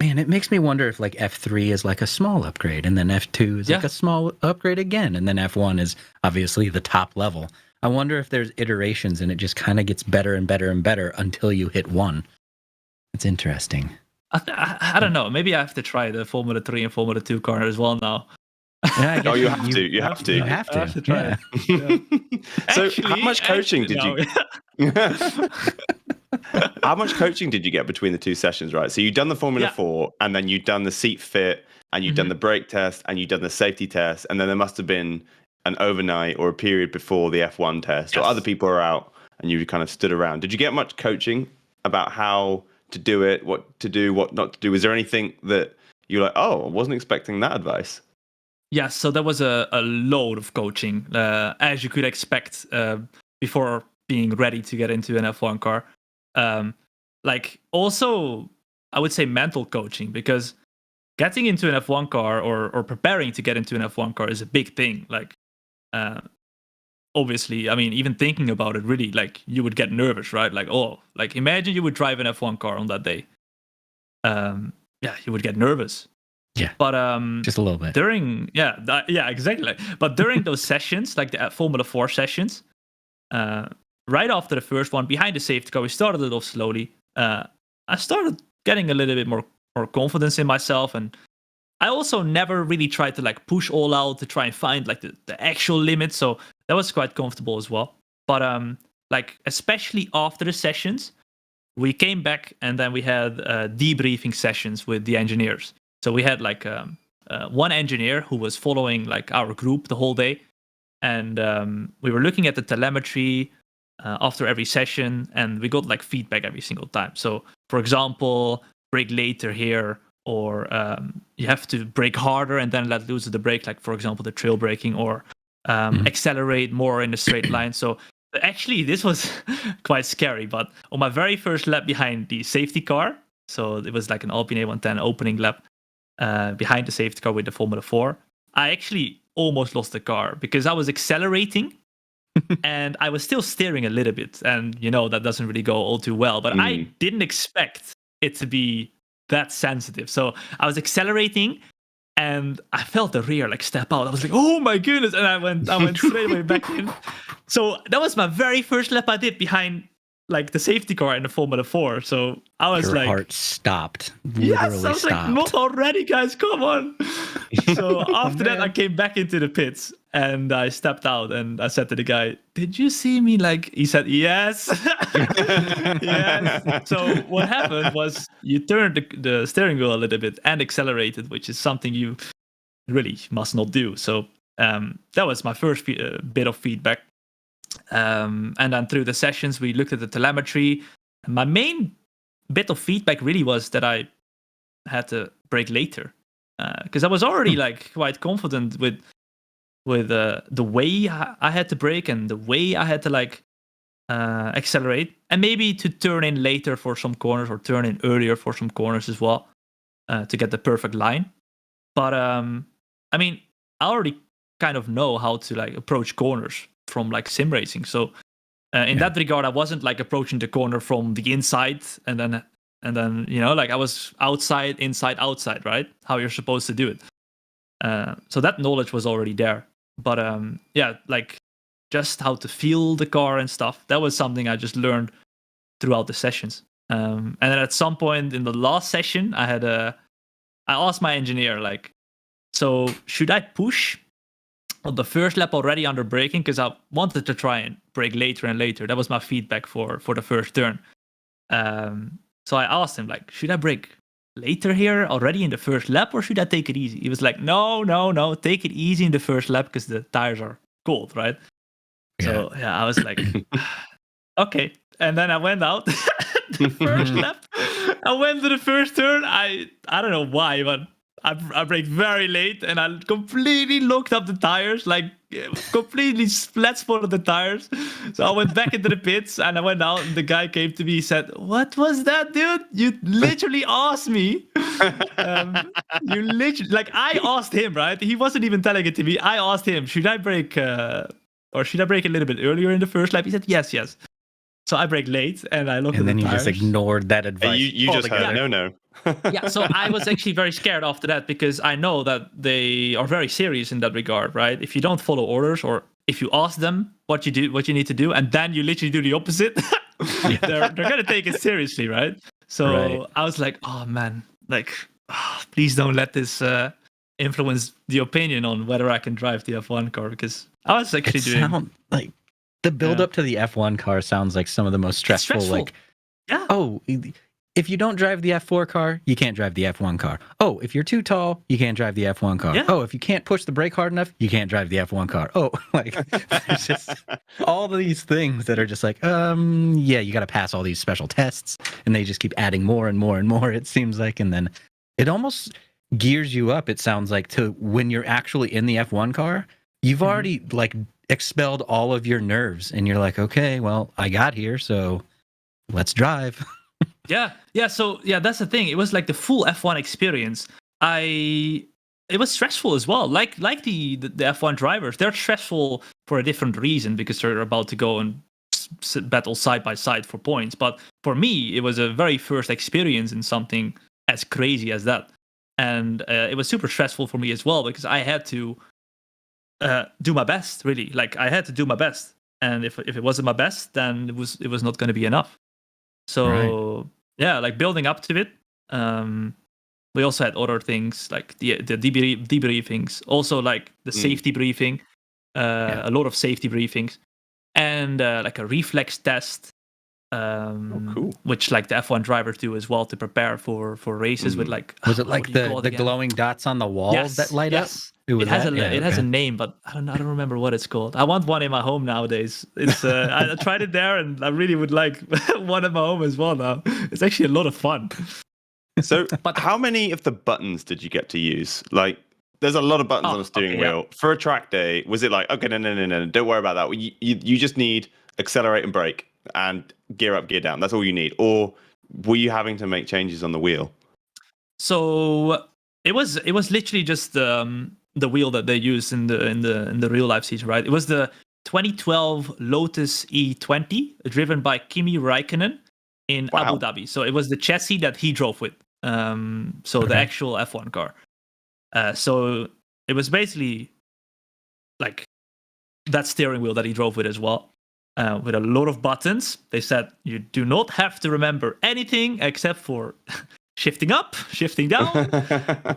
makes me wonder if like F3 is like a small upgrade, and then F2 is like a small upgrade again, and then F1 is obviously the top level. I wonder if there's iterations and it just kind of gets better and better and better until you hit 1. It's interesting. I don't know. Maybe I have to try the Formula 3 and Formula 2 car as well now. Yeah, oh, you have to. You have to. You have to. I have to try it. So how much coaching did you... How much coaching did you get between the two sessions, right? So you've done the Formula 4, and then you've done the seat fit, and you've done the brake test, and you've done the safety test, and then there must have been an overnight or a period before the F1 test, or other people are out, and you kind of stood around. Did you get much coaching about how to do it, what to do, what not to do? Was there anything that you're like, oh, I wasn't expecting that advice? Yes, so there was a load of coaching, as you could expect before being ready to get into an F1 car. Like also, I would say mental coaching, because getting into an F1 car or preparing to get into an F1 car is a big thing. Like, obviously, I mean, even thinking about it, really, like you would get nervous, right? Like, oh, like imagine you would drive an F1 car on that day. Yeah, you would get nervous. Yeah, but just a little bit during exactly. But during those sessions, like the Formula 4 sessions, right after the first one, behind the safety car, we started it off slowly. I started getting a little bit more confidence in myself, and I also never really tried to like push all out to try and find like the actual limit. So that was quite comfortable as well. But like especially after the sessions, we came back and then we had debriefing sessions with the engineers. So we had like one engineer who was following like our group the whole day, and we were looking at the telemetry after every session, and we got like feedback every single time. So for example, brake later here, or you have to brake harder and then let loose of the brake, like for example the trail braking, or accelerate more in a straight line. So actually, this was quite scary. But on my very first lap behind the safety car, so it was like an Alpine A110 opening lap behind the safety car with the Formula 4, I actually almost lost the car because I was accelerating and I was still steering a little bit. And, that doesn't really go all too well. But I didn't expect it to be that sensitive. So I was accelerating and I felt the rear like step out. I was like, oh my goodness. And I went straight away back in. So that was my very first lap I did behind like the safety car in the Formula 4. So I was Your like, heart stopped. Yes, I was stopped. like, not already, guys, come on. So after that, I came back into the pits and I stepped out and I said to the guy, did you see me? Like, he said, yes. Yes. So what happened was you turned the steering wheel a little bit and accelerated, which is something you really must not do. So that was my first bit of feedback. And then through the sessions, we looked at the telemetry. My main bit of feedback really was that I had to brake later because I was already like quite confident with the way I had to brake and the way I had to like accelerate, and maybe to turn in later for some corners or turn in earlier for some corners as well to get the perfect line. But I mean, I already kind of know how to like approach corners from like sim racing. So in that regard, I wasn't like approaching the corner from the inside and then like I was outside, inside, outside, right? How you're supposed to do it. So that knowledge was already there. But like just how to feel the car and stuff. That was something I just learned throughout the sessions. And then at some point in the last session, I asked my engineer like, so should I push on the first lap already under braking, because I wanted to try and brake later and later. That was my feedback for the first turn. So I asked him, like, should I brake later here already in the first lap, or should I take it easy? He was like, no, take it easy in the first lap because the tires are cold, right? Yeah. So yeah, I was like, okay. And then I went out the first lap. I went to the first turn. I don't know why, but I braked very late and I completely locked up the tires, like completely flat spotted the tires. So I went back into the pits and I went out and the guy came to me, he said, what was that, dude? You literally asked me. You literally, like I asked him, right? He wasn't even telling it to me. I asked him, should I brake or should I brake a little bit earlier in the first lap? He said, yes. So I brake late and I looked at the tires. And then you just ignored that advice. You just heard no. Yeah, so I was actually very scared after that because I know that they are very serious in that regard, right? If you don't follow orders or if you ask them what you need to do, and then you literally do the opposite, they're gonna take it seriously, right? So I was like, oh man, like, please don't let this influence the opinion on whether I can drive the F1 car, because I was actually doing like the build up to the F1 car sounds like some of the most stressful. Like, if you don't drive the F4 car, you can't drive the F1 car. Oh, if you're too tall, you can't drive the F1 car. Yeah. Oh, if you can't push the brake hard enough, you can't drive the F1 car. Oh, like there's just all these things that are just like, you got to pass all these special tests, and they just keep adding more and more and more, it seems like, and then it almost gears you up, it sounds like, to when you're actually in the F1 car, you've already like expelled all of your nerves, and you're like, okay, well, I got here, so let's drive. So that's the thing. It was like the full F1 experience. It was stressful as well. Like the F1 drivers, they're stressful for a different reason because they're about to go and battle side by side for points. But for me, it was a very first experience in something as crazy as that, and it was super stressful for me as well because I had to do my best. Really, like I had to do my best, and if it wasn't my best, then it was not going to be enough. So like building up to it, we also had other things like the debriefings, also like the safety briefing, a lot of safety briefings, and like a reflex test, which like the F1 drivers do as well to prepare for races with like. Was it like the glowing dots on the walls that light up? It has a name, but I don't remember what it's called. I want one in my home nowadays. It's I tried it there, and I really would like one at my home as well now. It's actually a lot of fun. So, but how many of the buttons did you get to use? Like, there's a lot of buttons on a steering wheel. For a track day, was it like, okay, no, don't worry about that. You just need accelerate and brake and gear up, gear down. That's all you need. Or were you having to make changes on the wheel? So it was literally just the wheel that they used in the real life season, right? It was the 2012 Lotus E20 driven by Kimi Räikkönen in Abu Dhabi. So it was the chassis that he drove with. The actual F1 car. So it was basically like that steering wheel that he drove with as well, with a lot of buttons. They said you do not have to remember anything except for shifting up, shifting down,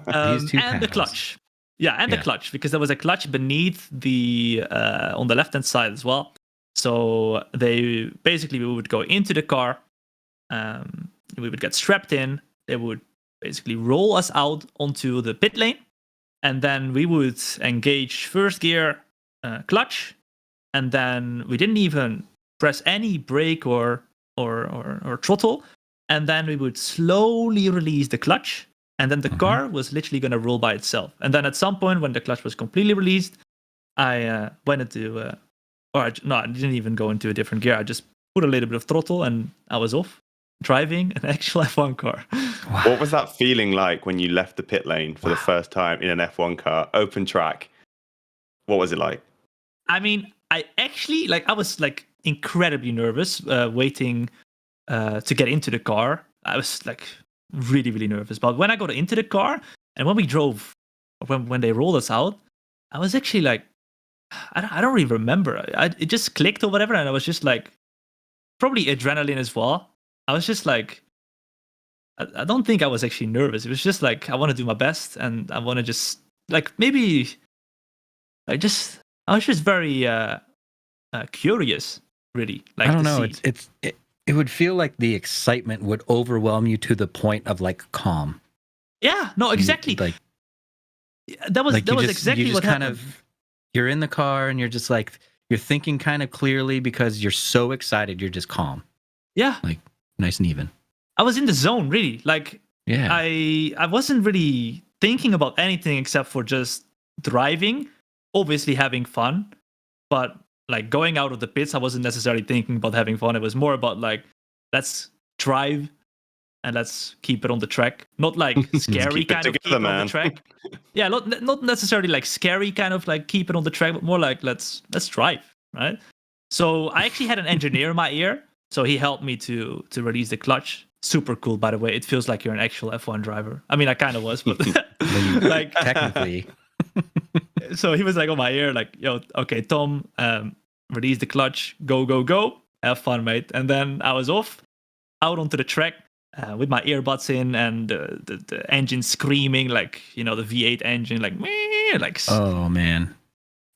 and the clutch. The clutch, because there was a clutch beneath the on the left-hand side as well. So we would go into the car, we would get strapped in, they would basically roll us out onto the pit lane, and then we would engage first gear, clutch, and then we didn't even press any brake or throttle, and then we would slowly release the clutch, and then the car was literally going to roll by itself. And then at some point, when the clutch was completely released, I went into, I didn't even go into a different gear. I just put a little bit of throttle, and I was off driving an actual F1 car. Wow. What was that feeling like when you left the pit lane for the first time in an F1 car, open track? What was it like? I mean, I actually, I was incredibly nervous waiting to get into the car. I was really, really nervous. But when I got into the car and when we drove, when they rolled us out, I was actually I don't really remember. It just clicked or whatever, and I was just probably adrenaline as well. I was just I don't think I was actually nervous. It was just I want to do my best, and I want to just maybe I was just very curious, really. I don't know. It would feel like the excitement would overwhelm you to the point of calm. Yeah, no, exactly. That was exactly what happened. You're in the car and you're just you're thinking kind of clearly because you're so excited. You're just calm. Yeah, nice and even. I was in the zone, really. I wasn't really thinking about anything except for just driving, obviously having fun, but going out of the pits, I wasn't necessarily thinking about having fun. It was more about let's drive and let's keep it on the track. Not scary kind of keep it on the track. Yeah, not necessarily scary kind of keep it on the track, but more let's drive, right? So I actually had an engineer in my ear, so he helped me to release the clutch. Super cool, by the way. It feels like you're an actual F1 driver. I mean, I kind of was, but technically. So he was on my ear, yo, okay, Tom, release the clutch, go, have fun, mate. And then I was off, out onto the track with my earbuds in, and the engine screaming, the V8 engine, oh man,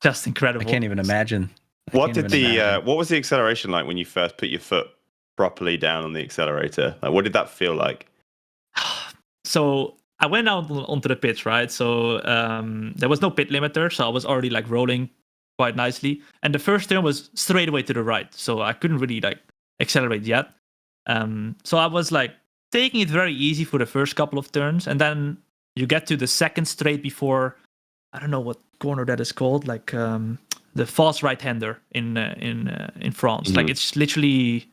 just incredible. I can't even imagine. What was the acceleration like when you first put your foot properly down on the accelerator? What did that feel like? So I went out onto the pits, right? So there was no pit limiter, so I was already rolling quite nicely. And the first turn was straight away to the right, so I couldn't really accelerate yet. So I was taking it very easy for the first couple of turns, and then you get to the second straight before, I don't know what corner that is called, the fast right-hander in France. Mm-hmm. It's literally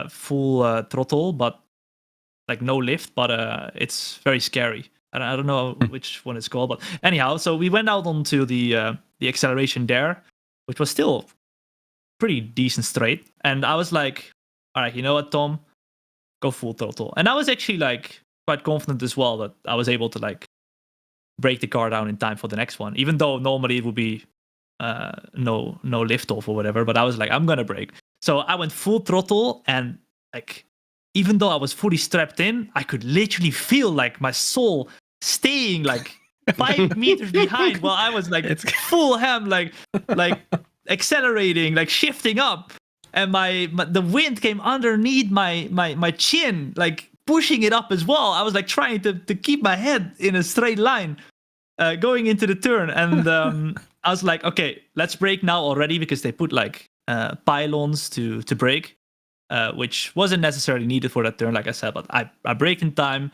full throttle, but no lift, but it's very scary. I don't know which one it's called, but anyhow, so we went out onto the acceleration there, which was still pretty decent straight, and I was all right, you know what, Tom, go full throttle. And I was actually quite confident as well that I was able to break the car down in time for the next one, even though normally it would be no lift off or whatever, but I was I'm gonna brake. So I went full throttle, and even though I was fully strapped in, I could literally feel my soul staying 5 meters behind while I was it's full ham, accelerating, shifting up, and the wind came underneath my chin, pushing it up as well. I was trying to keep my head in a straight line going into the turn, and I was okay, let's brake now already, because they put pylons to brake, which wasn't necessarily needed for that turn, like I said, but I braked in time.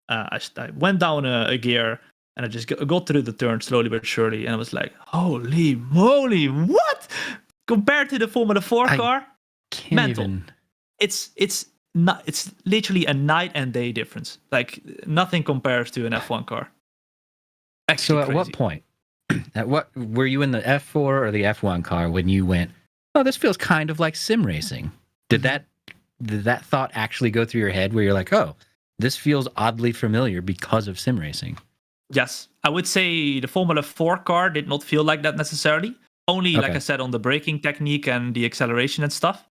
I went down a gear, and I just got through the turn slowly but surely, and I was like, holy moly, what? Compared to the Formula 4 car, mental. It's literally a night and day difference. Like nothing compares to an F1 car. Actually so at crazy. what point? What were you in the F4 or the F1 car when you went, oh, this feels kind of like sim racing? Did that thought actually go through your head where you're like, oh, this feels oddly familiar because of sim racing? Yes, I would say the Formula 4 car did not feel like that necessarily. Only, like I said, on the braking technique and the acceleration and stuff.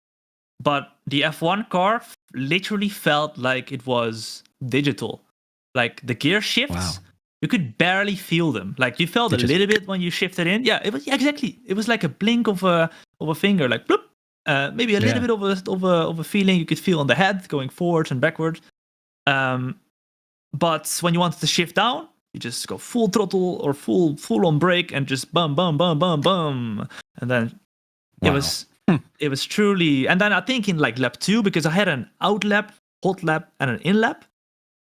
But the F1 car literally felt like it was digital. Like the gear shifts, you could barely feel them. Like you felt a little bit when you shifted in. Yeah, it was exactly. It was like a blink of a finger, like bloop. Maybe a little bit of a feeling you could feel on the head going forwards and backwards. But when you wanted to shift down, you just go full throttle or full on brake and just bum bum bum bum bum, and then it was truly. And then I think in like lap 2, because I had an out lap, hot lap, and an in lap.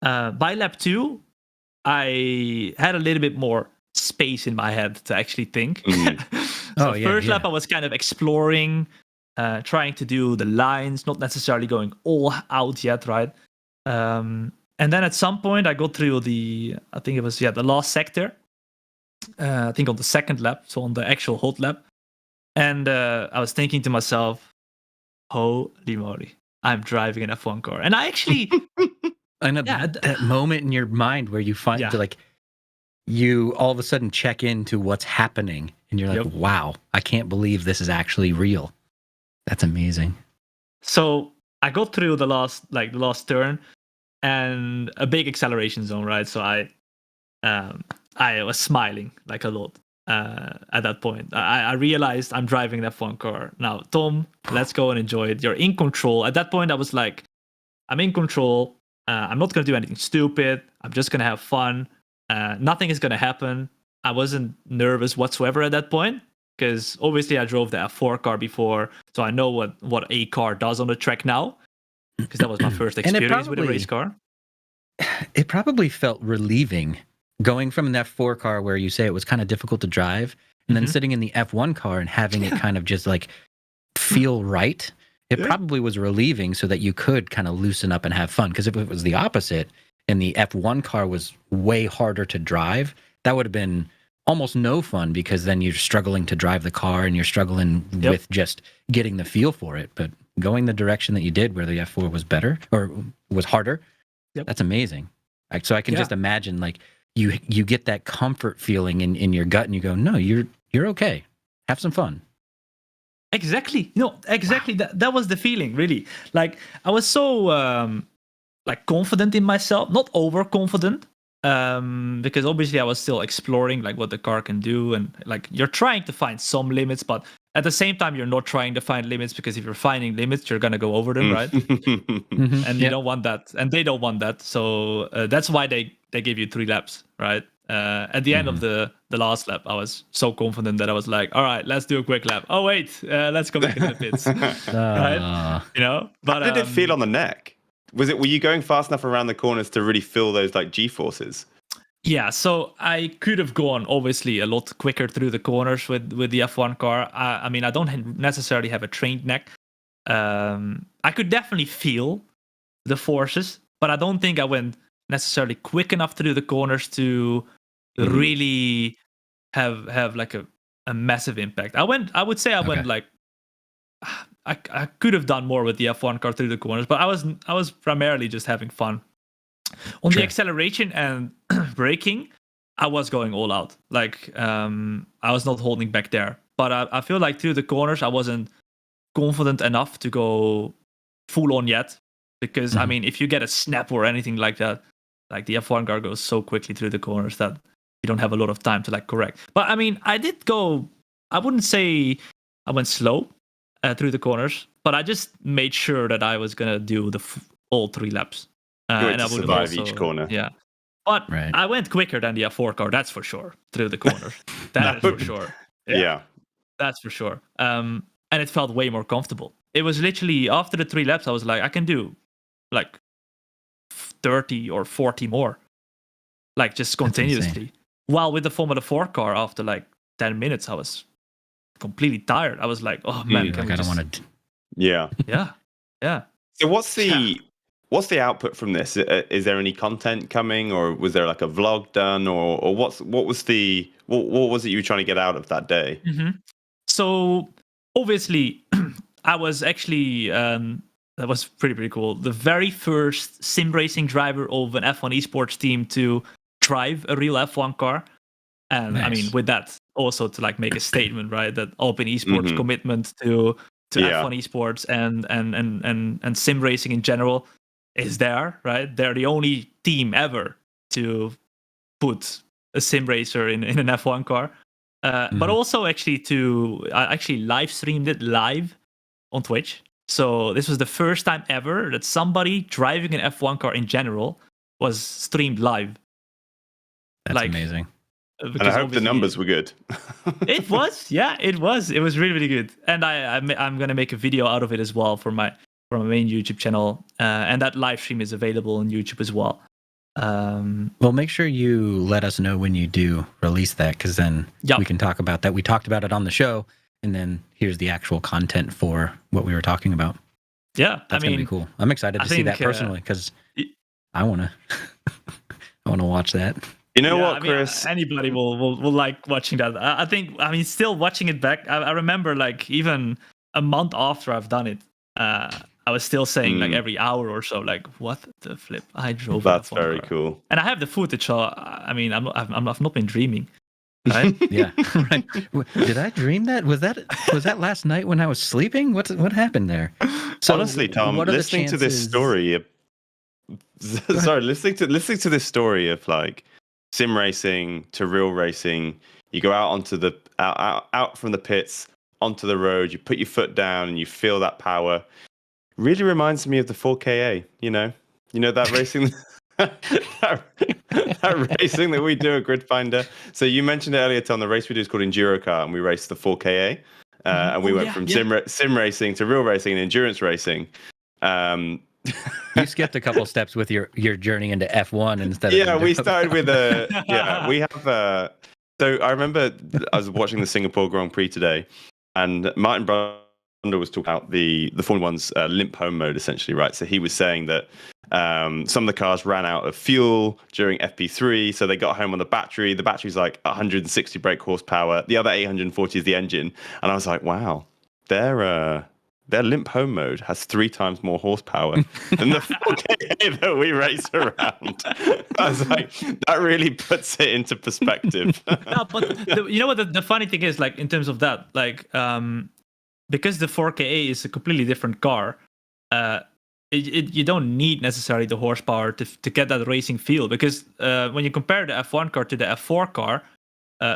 By lap 2, I had a little bit more space in my head to actually think. First lap I was kind of exploring, trying to do the lines, not necessarily going all out yet, right? And then at some point I got through the last sector. I think on the second lap, so on the actual hot lap. And I was thinking to myself, holy moly, I'm driving an F1 car. And I actually... And that moment in your mind where you find like you all of a sudden check into what's happening and you're like, wow, I can't believe this is actually real. That's amazing. So I got through the last turn and a big acceleration zone, right? So I was smiling like a lot at that point. I realized I'm driving an F1 car. Now, Tom, let's go and enjoy it. You're in control. At that point, I was like, I'm in control. I'm not going to do anything stupid. I'm just going to have fun. Nothing is going to happen. I wasn't nervous whatsoever at that point because obviously I drove the F4 car before, so I know what a car does on the track now because that was my first experience with a race car. It probably felt relieving going from an F4 car where you say it was kind of difficult to drive and then sitting in the F1 car and having it kind of just like feel right. It probably was relieving so that you could kind of loosen up and have fun. Because if it was the opposite and the F1 car was way harder to drive, that would have been almost no fun because then you're struggling to drive the car and you're struggling with just getting the feel for it. But going the direction that you did where the F4 was better or was harder, that's amazing. So I can just imagine like you get that comfort feeling in your gut and you go, no, you're okay. Have some fun. Exactly. Exactly. Wow. That was the feeling, really. Like I was so confident in myself, not overconfident, because obviously I was still exploring like what the car can do, and like you're trying to find some limits, but at the same time you're not trying to find limits because if you're finding limits, you're gonna go over them, right? And you don't want that, and they don't want that. So that's why they give you 3 laps, right? At the end of the last lap, I was so confident that I was like, all right, let's do a quick lap. Oh, wait, let's go back in the pits. Right? But how did it feel on the neck? Were you going fast enough around the corners to really feel those like G-forces? Yeah, so I could have gone obviously a lot quicker through the corners with the F1 car. I mean, I don't necessarily have a trained neck. I could definitely feel the forces, but I don't think I went necessarily quick enough through the corners to really have like a massive impact. I would say I went like I could have done more with the F1 car through the corners, but I was primarily just having fun. On the acceleration and braking, I was going all out. Like I was not holding back there. But I feel like through the corners, I wasn't confident enough to go full on yet. Because I mean, if you get a snap or anything like that, like the F1 car goes so quickly through the corners that you don't have a lot of time to like correct. But I mean, I wouldn't say I went slow through the corners, but I just made sure that I was gonna do all 3 laps. And I would survive each corner. Yeah. But I went quicker than the F4 car, that's for sure, through the corners. That is for sure. Yeah. That's for sure. And it felt way more comfortable. It was literally after the 3 laps, I was like, I can do like 30 or 40 more. Like just continuously. while with the Formula 4 car, after like 10 minutes, I was completely tired. I was like, oh man, like, I don't want to. Yeah. Yeah. So what's the output from this? Is there any content coming, or was there like a vlog done, or what was it you were trying to get out of that day? Mm-hmm. So obviously, I was actually that was pretty cool. The very first sim racing driver of an F1 esports team to drive a real F1 car, and Nice. I mean with that also to like make a statement, right? That Alpine Esports commitment to F1 esports and sim racing in general is there, right? They're the only team ever to put a sim racer in an F1 car. But also actually I actually live streamed it live on Twitch. So this was the first time ever that somebody driving an F1 car in general was streamed live. That's amazing. And I hope the numbers were good. It was, yeah, it was. It was really really good. And I'm gonna make a video out of it as well for my main YouTube channel. And that live stream is available on YouTube as well. Well, make sure you let us know when you do release that, because then we can talk about that. We talked about it on the show, and then here's the actual content for what we were talking about. Yeah, that's gonna be cool. I'm excited to see that personally, because I wanna watch that. You know what, Chris? Anybody will like watching that. I think. I mean, still watching it back. I remember like even a month after I've done it. I was still saying like every hour or so, like, what the flip? I drove. That's very cool. And I have the footage, so I mean, I've not been dreaming, right? Yeah. Right. Did I dream that? Was that last night when I was sleeping? What happened there? So, honestly, Tom, listening to this story, listening to this story of like sim racing to real racing, you go out onto the out from the pits onto the road, you put your foot down, and you feel that power. Really reminds me of the 4KA, you know that racing, that racing that we do at Gridfinder. So you mentioned it earlier, Tom. The race we do is called Enduro Car, and we race the 4KA, and we went from sim racing to real racing and endurance racing. You skipped a couple steps with your journey into F1 instead of Enduro. We started with we have so I remember I was watching the Singapore Grand Prix today, and Martin was talking about the Formula One's limp home mode, essentially, right? So he was saying that some of the cars ran out of fuel during FP3, so they got home on the battery. The battery's like 160 brake horsepower. The other 840 is the engine. And I was like, wow, their limp home mode has 3 times more horsepower than the 4K that we race around. I was like, that really puts it into perspective. No, but you know what the funny thing is, like in terms of that, like because the 4KA is a completely different car, you don't need necessarily the horsepower to get that racing feel. Because when you compare the F1 car to the F4 car,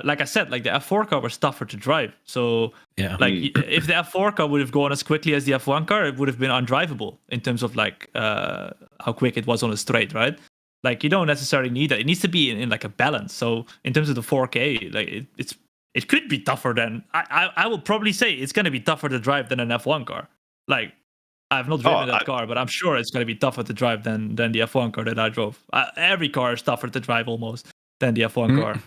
like I said, like the F4 car was tougher to drive. So like if the F4 car would have gone as quickly as the F1 car, it would have been undrivable in terms of like how quick it was on a straight, right? Like you don't necessarily need that. It needs to be in like a balance. So in terms of the 4K, like it could be tougher than I will probably say it's going to be tougher to drive than an F1 car. Like I've not driven that car, but I'm sure it's going to be tougher to drive than the F1 car that I drove. Every car is tougher to drive almost than the F1 car.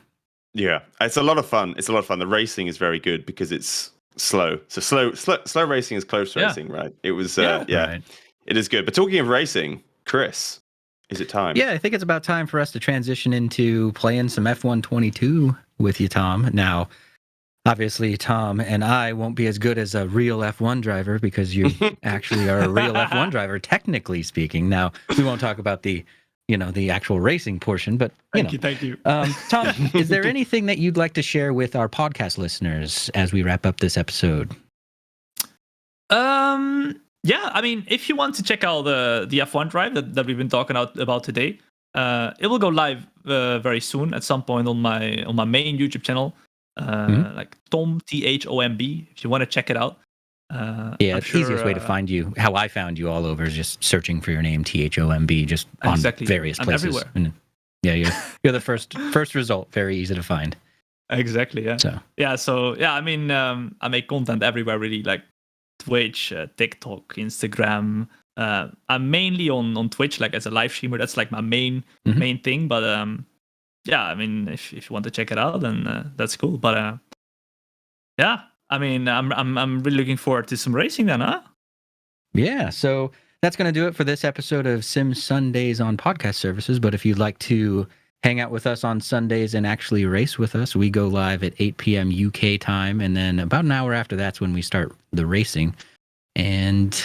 Yeah, it's a lot of fun. The racing is very good because it's slow. So slow racing is close racing, right? It was right. It is good. But talking of racing, Chris, is it time? Yeah, I think it's about time for us to transition into playing some F1 22 with you, Tom. Now, obviously, Tom and I won't be as good as a real F1 driver because you actually are a real F1 driver, technically speaking. Now, we won't talk about the actual racing portion, but thank you. Tom, is there anything that you'd like to share with our podcast listeners as we wrap up this episode? Yeah, I mean, if you want to check out the F1 drive that we've been talking about today, it will go live very soon at some point on my main YouTube channel, like Thom THOMB. If you want to check it out. The easiest way to find you, how I found you all over, is just searching for your name, THOMB, just on various places. I'm everywhere. And you're the first result. Very easy to find. Exactly. Yeah. So I mean, I make content everywhere, really, like Twitch, TikTok, Instagram. I'm mainly on Twitch, like as a live streamer. That's like my main thing. But yeah, I mean, if you want to check it out, then that's cool. But yeah, I mean, I'm really looking forward to some racing then, huh? Yeah, so that's going to do it for this episode of Sim Sundays on podcast services. But if you'd like to hang out with us on Sundays and actually race with us, we go live at 8 p.m. UK time. And then about an hour after that's when we start the racing. And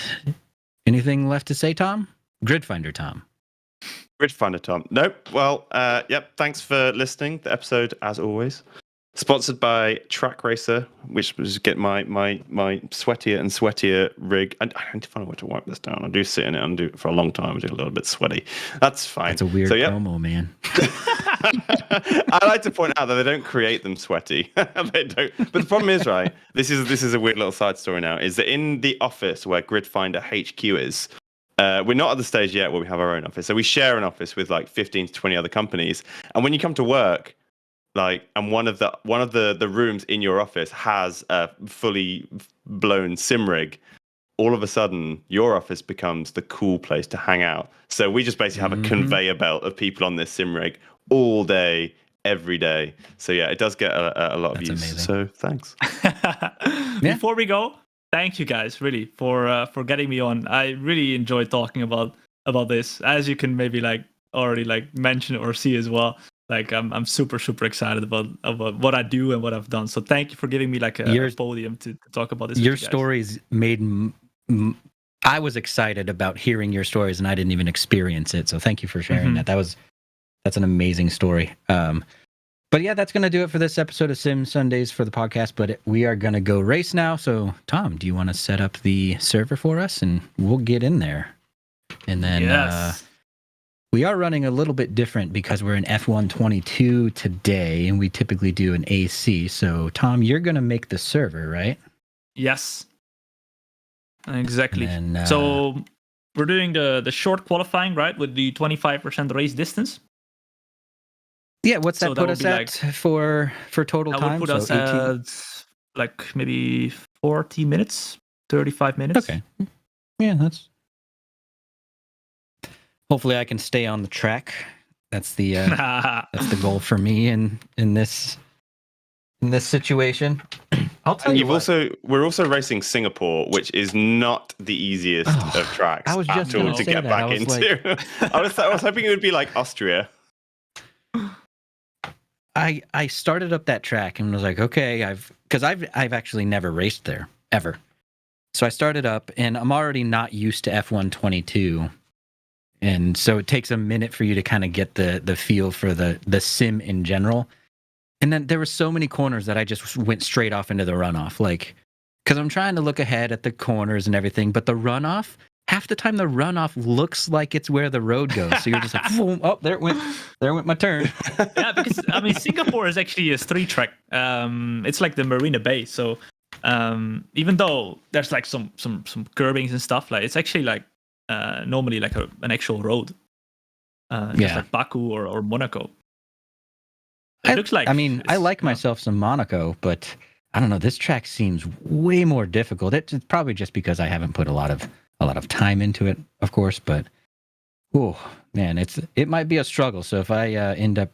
anything left to say, Tom? Gridfinder Tom. Gridfinder Tom. Nope. Well, yep. Thanks for listening. The episode, as always, sponsored by Trak Racer, which was get my sweatier and sweatier rig. I need to find a way to wipe this down. I do sit in it and do it for a long time. I do a little bit sweaty. That's fine. That's a weird promo, man. I like to point out that they don't create them sweaty. They don't. But the problem is, right? This is a weird little side story now. Is that in the office where Gridfinder HQ is, we're not at the stage yet where we have our own office. So we share an office with like 15 to 20 other companies. And when you come to work, and one of the rooms in your office has a fully blown sim rig, all of a sudden your office becomes the cool place to hang out. So we just basically have a conveyor belt of people on this sim rig all day, every day. So yeah, it does get a lot of use. Amazing. So thanks. Before we go, thank you guys really for getting me on. I really enjoyed talking about this. As you can maybe already mention or see as well. I'm super excited about what I do and what I've done. So thank you for giving me a podium to talk about this. Your stories made I was excited about hearing your stories, and I didn't even experience it. So thank you for sharing that. That's an amazing story. But yeah, that's going to do it for this episode of Sim Sundays for the podcast. But we are going to go race now. So Tom, do you want to set up the server for us, and we'll get in there, and then. Yes. We are running a little bit different because we're in F122 today, and we typically do an AC. So, Tom, you're going to make the server, right? Yes. Exactly. So, we're doing the short qualifying, right, with the 25% race distance. Yeah, what's that put us at for total time? That would put us at maybe 40 minutes, 35 minutes. Okay. Yeah, that's... Hopefully, I can stay on the track. That's the goal for me in this situation. I'll tell you. We're also racing Singapore, which is not the easiest of tracks I was just to get back into. I was hoping it would be like Austria. I started up that track and was like, okay, I've actually never raced there ever. So I started up, and I'm already not used to F122. And so it takes a minute for you to kind of get the feel for the sim in general. And then there were so many corners that I just went straight off into the runoff. Because I'm trying to look ahead at the corners and everything, but the runoff, half the time the runoff looks like it's where the road goes. So you're just like, oh, there went my turn. Yeah, because Singapore is actually a street track. It's like the Marina Bay. So even though there's some curbings and stuff, it's actually normally an actual road, just like Baku or Monaco. It looks like. I like myself some Monaco, but I don't know. This track seems way more difficult. It's probably just because I haven't put a lot of time into it, of course. But oh man, it might be a struggle. So if I end up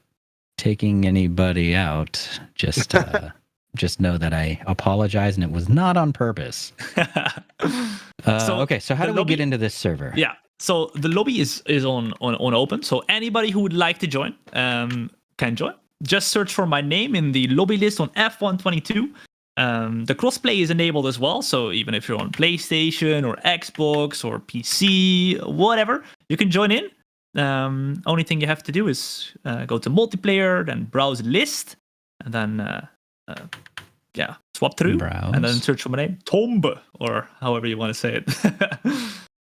taking anybody out, just know that I apologize and it was not on purpose. So how do we get into this server? Yeah, so the lobby is on open. So anybody who would like to join can join. Just search for my name in the lobby list on F122. The crossplay is enabled as well. So even if you're on PlayStation or Xbox or PC, whatever, you can join in. Only thing you have to do is go to multiplayer, then browse list, and then swap through, and then search for my name, Thom, or however you want to say it.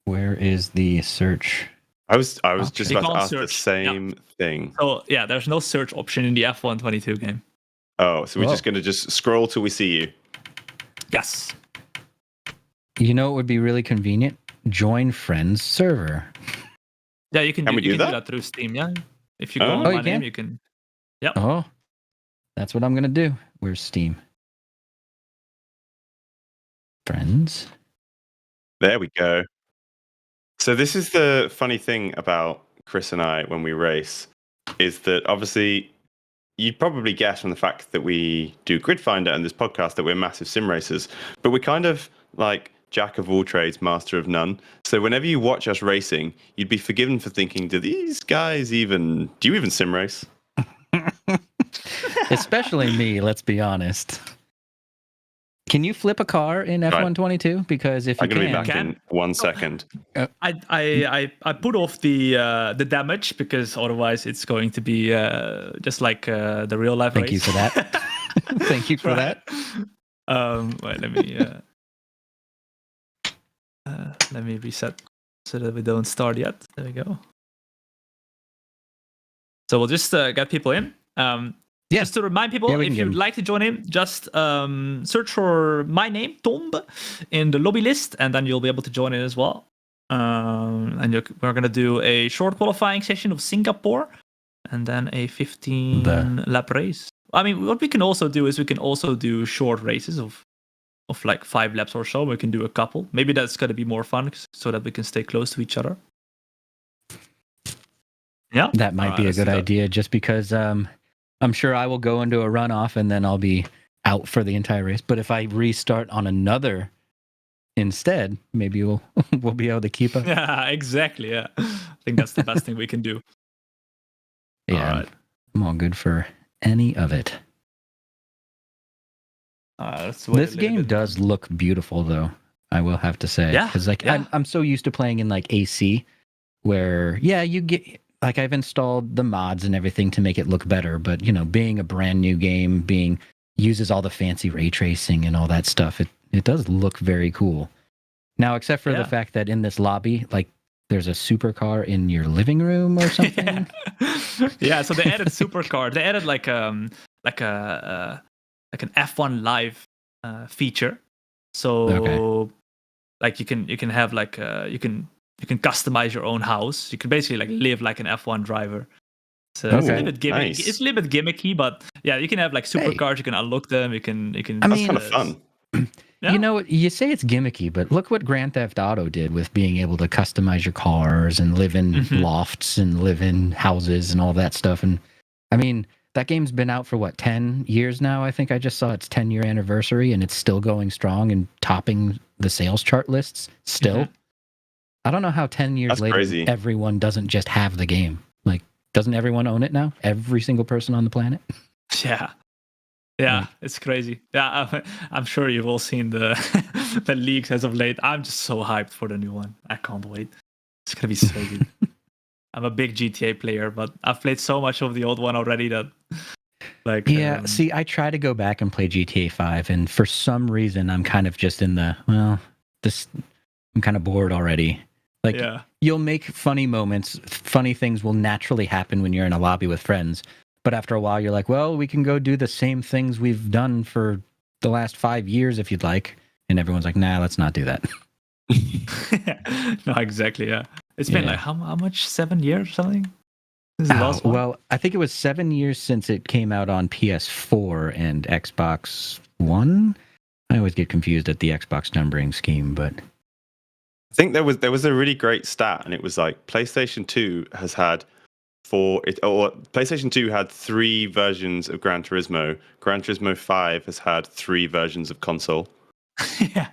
Where is the search? I was just about to ask the same thing. So yeah, there's no search option in the F122 game. Oh, so we're just going to just scroll till we see you. Yes. You know, it would be really convenient. Join friends server. Yeah, you can do that through Steam. Yeah, if you go on my name, you can. Yep. Oh, that's what I'm going to do. Where's Steam? Friends. There we go. So this is the funny thing about Chris and I when we race, is that obviously you'd probably guess from the fact that we do Grid Finder and this podcast that we're massive sim racers, but we're kind of like jack of all trades, master of none. So whenever you watch us racing, you'd be forgiven for thinking, do you even sim race? Especially me, let's be honest. Can you flip a car in F122? Because if you I'm going to be back in 1 second. I put off the damage because otherwise it's going to be just like the real life race. Thank you for that. Thank you for that. Wait, let me reset so that we don't start yet. There we go. So we'll just get people in. Just to remind people, if you'd like to join in, just search for my name, Thom, in the lobby list, and then you'll be able to join in as well. And we're going to do a short qualifying session of Singapore, and then a 15-lap race. I mean, what we can also do is we can also do short races of like 5 laps or so. We can do a couple. Maybe that's going to be more fun so that we can stay close to each other. Yeah, that might be a good idea, just because I'm sure I will go into a runoff and then I'll be out for the entire race. But if I restart on another instead, maybe we'll be able to keep up. Yeah, exactly. Yeah, I think that's the best thing we can do. Yeah, all right. I'm all good for any of it. This game does look beautiful, though. I will have to say, because I'm so used to playing in like AC, where you get. Like, I've installed the mods and everything to make it look better, but, being a brand new game, uses all the fancy ray tracing and all that stuff, it does look very cool. Now, except for the fact that in this lobby, like, there's a supercar in your living room or something. Yeah, so they added supercar. They added like an F1 live feature. So, like, you can have like you can customize your own house. You can basically like live like an F1 driver. So it's a little bit gimmicky. Nice. It's a little bit gimmicky, but yeah, you can have like supercars. You can unlock them. You can. That's kind of fun. Yeah. You say it's gimmicky, but look what Grand Theft Auto did with being able to customize your cars and live in lofts and live in houses and all that stuff. And I mean, that game's been out for 10 years now. I think I just saw its 10-year anniversary, and it's still going strong and topping the sales chart lists still. I don't know how 10 years later everyone doesn't just have the game. Like, doesn't everyone own it now? Every single person on the planet? Yeah, it's crazy. Yeah, I'm sure you've all seen the leaks as of late. I'm just so hyped for the new one. I can't wait. It's going to be so good. I'm a big GTA player, but I've played so much of the old one already that... Like, see, I try to go back and play GTA 5, and for some reason, I'm kind of just in I'm kind of bored already. Like, you'll make funny moments. Funny things will naturally happen when you're in a lobby with friends. But after a while, you're like, well, we can go do the same things we've done for the last 5 years if you'd like. And everyone's like, nah, let's not do that. No, exactly, yeah. It's been like, how much? 7 years or something? This is the last one? Well, I think it was 7 years since it came out on PS4 and Xbox One. I always get confused at the Xbox numbering scheme, but... I think there was a really great stat, and it was like PlayStation 2 has had PlayStation 2 had 3 versions of Gran Turismo. Gran Turismo 5 has had 3 versions of console. Yeah.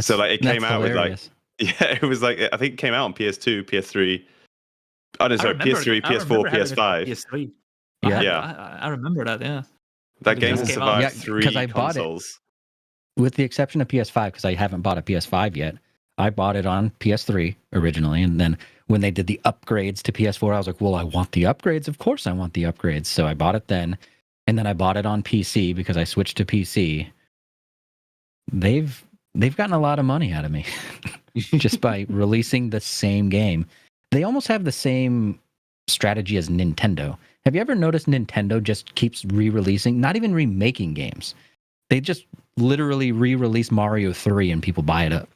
So like it came out hilarious. with like, it was like, I think it came out on PS2, PS3. Oh no, sorry, PS3, PS4, PS5. PS3. Yeah. I remember that, yeah. That game has survived 3 consoles. With the exception of PS5, because I haven't bought a PS5 yet. I bought it on PS3 originally, and then when they did the upgrades to PS4, I was like, well, I want the upgrades. Of course I want the upgrades. So I bought it then, and then I bought it on PC because I switched to PC. They've gotten a lot of money out of me just by releasing the same game. They almost have the same strategy as Nintendo. Have you ever noticed Nintendo just keeps re-releasing, not even remaking games? They just literally re-release Mario 3 and people buy it up.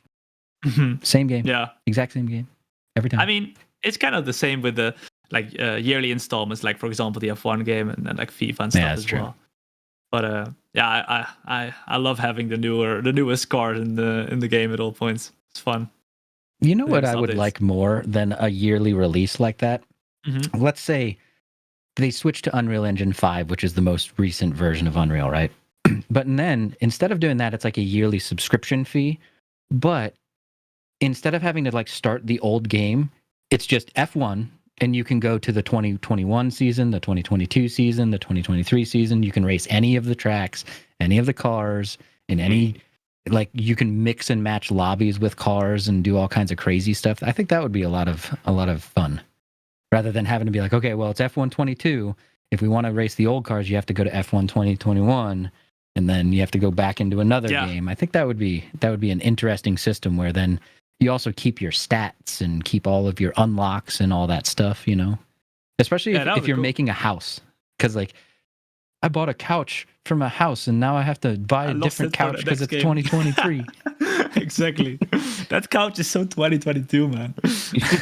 Same game. Yeah. Exact same game. Every time. I mean, it's kind of the same with the yearly installments, like for example the F1 game and then like FIFA and stuff as true. Well. But I love having the newest cars in the game at all points. It's fun. You know what I would like more than a yearly release like that? Let's say they switched to Unreal Engine 5, which is the most recent version of Unreal, right? But then instead of doing that, it's like a yearly subscription fee. But instead of having to like start the old game, it's just F1, and you can go to the 2021 season, the 2022 season, the 2023 season. You can race any of the tracks, any of the cars, in any, like, you can mix and match lobbies with cars and do all kinds of crazy stuff. I think that would be a lot of fun, rather than having to be like, okay, well, it's F1 22. If we want to race the old cars, you have to go to F1 2021, and then you have to go back into another game. I think that would be an interesting system where then you also keep your stats and keep all of your unlocks and all that stuff, you know? Especially if you're making a house. Because, like, I bought a couch from a house, and now I have to buy a different couch because it's 2023. Exactly. That couch is so 2022, man.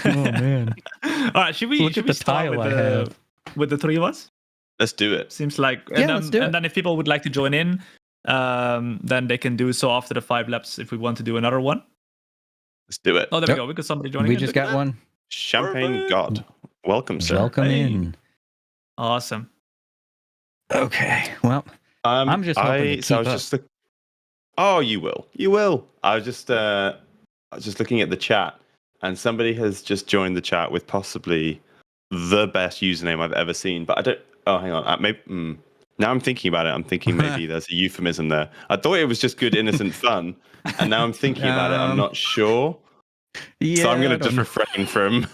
Oh, man. All right, should we start with the three of us? Let's do it. Seems like... let's do it. And then if people would like to join in, then they can do so after the 5 laps if we want to do another one. Let's do it. Oh, there we go. We got somebody joining in. We just got one. Champagne God. Welcome, sir. Welcome in. Awesome. Okay. Well, I'm just hoping to keep up. Oh, you will. You will. I was just looking at the chat, and somebody has just joined the chat with possibly the best username I've ever seen. But I don't... Oh, hang on. Maybe... Now I'm thinking about it. I'm thinking maybe there's a euphemism there. I thought it was just good, innocent fun. And now I'm thinking about it. I'm not sure. Yeah, so I'm going to just refrain from...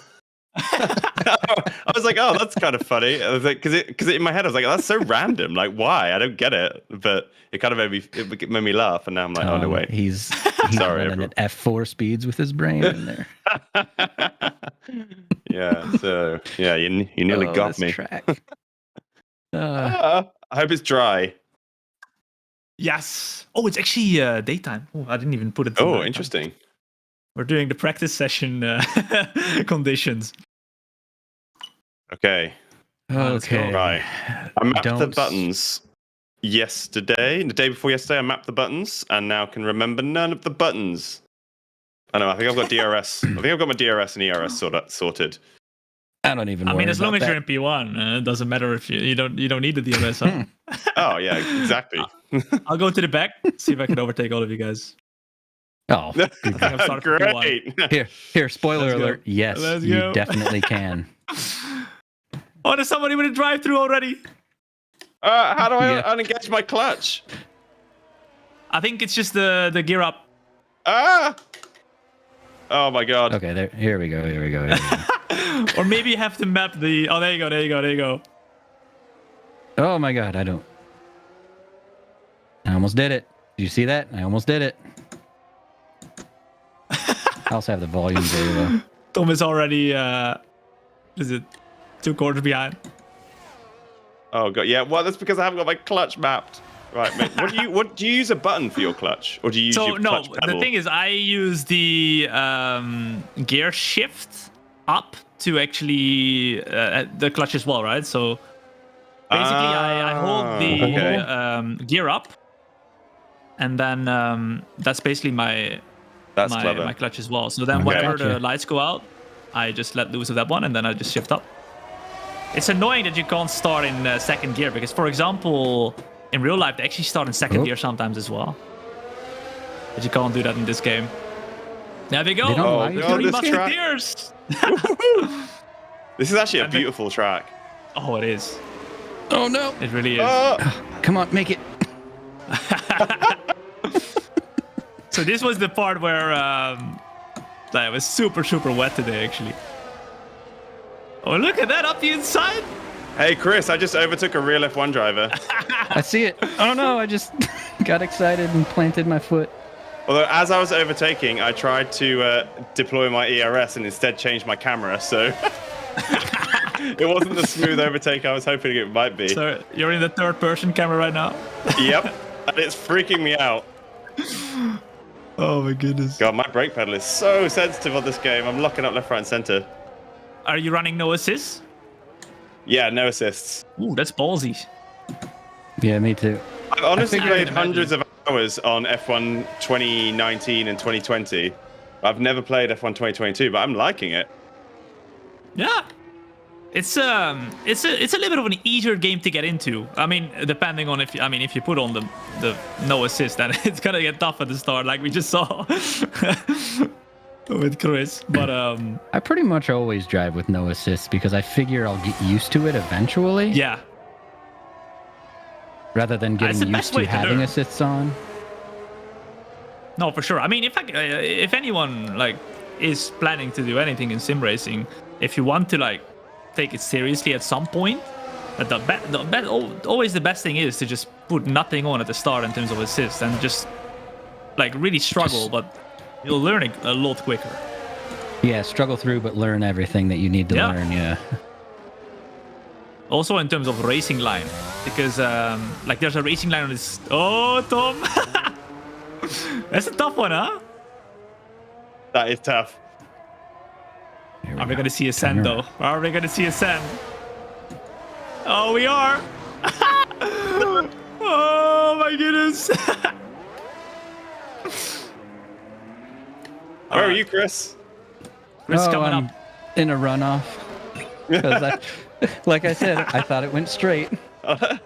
I was like, oh, that's kind of funny. I was like, because in my head, I was like, that's so random. Like, why? I don't get it. But it kind of made me laugh. And now I'm like, oh, no, wait. He's sorry, running at F4 speeds with his brain in there. Yeah, so, yeah, you nearly got me. Track. I hope it's dry. Yes. Oh, it's actually daytime. Oh, I didn't even put it. Oh, interesting. We're doing the practice session conditions. Okay. Right. I mapped the buttons yesterday. The day before yesterday, I mapped the buttons, and now can remember none of the buttons. I know. I think I've got DRS. I think I've got my DRS and ERS sorted. I don't even. I mean, as long as you're in P1, it doesn't matter if you don't need the DRS. Huh? Oh yeah, exactly. I'll go to the back, see if I can overtake all of you guys. Oh, great! Here. Spoiler alert. Yes, you definitely can. Oh, there's somebody with a drive-through already. How do I unengage my clutch? I think it's just the gear up. Oh my god. Okay, here we go. Or maybe you have to map the... Oh, there you go. Oh my god, I almost did it. Did you see that? I almost did it. I also have the volume very low. Tom is already... is it 2 quarters behind? Oh god, yeah. Well, that's because I haven't got my clutch mapped. Right, mate. What do you use a button for your clutch, or do you use your clutch pedal? The thing is, I use the gear shift up to actually the clutch as well, right? So basically, I hold the gear up, and then that's basically my clutch as well. So then whenever the lights go out, I just let loose of that one, and then I just shift up. It's annoying that you can't start in second gear because, for example, in real life, they actually start in second gear sometimes as well. But you can't do that in this game. There we go. Three Musketeers. This is actually a beautiful track. Oh, it is. Oh, no. It really is. Come on, make it. So this was the part where it was super, super wet today, actually. Oh, look at that up the inside. Hey, Chris, I just overtook a real F1 driver. I see it. Oh, no, I just got excited and planted my foot. Although, as I was overtaking, I tried to deploy my ERS and instead changed my camera, so it wasn't the smooth overtake I was hoping it might be. So you're in the third-person camera right now? Yep, and it's freaking me out. Oh, my goodness. God, my brake pedal is so sensitive on this game. I'm locking up left, right, and center. Are you running no assists? Yeah, no assists. Ooh, that's ballsy. Yeah, me too. I've honestly played hundreds of hours on F1 2019 and 2020. I've never played F1 2022, but I'm liking it. Yeah. It's a little bit of an easier game to get into. I mean, depending on if you put on the no assist, then it's gonna get tough at the start, like we just saw with Chris. But I pretty much always drive with no assists because I figure I'll get used to it eventually. Yeah. Rather than getting used to having assists on. No, for sure. I mean, if anyone like is planning to do anything in sim racing, if you want to like take it seriously at some point, always the best thing is to just put nothing on at the start in terms of assists and just like really struggle, but you'll learn it a lot quicker. Yeah, struggle through, but learn everything that you need to learn. Yeah. Also in terms of racing line, because like there's a racing line on this. Oh, Tom, that's a tough one, huh? That is tough. Are we going to see a sand, though? Are we going to see a sand? Oh, we are. Oh, my goodness. Where are you, Chris? Chris coming up. In a runoff. Like I said, I thought it went straight. I'm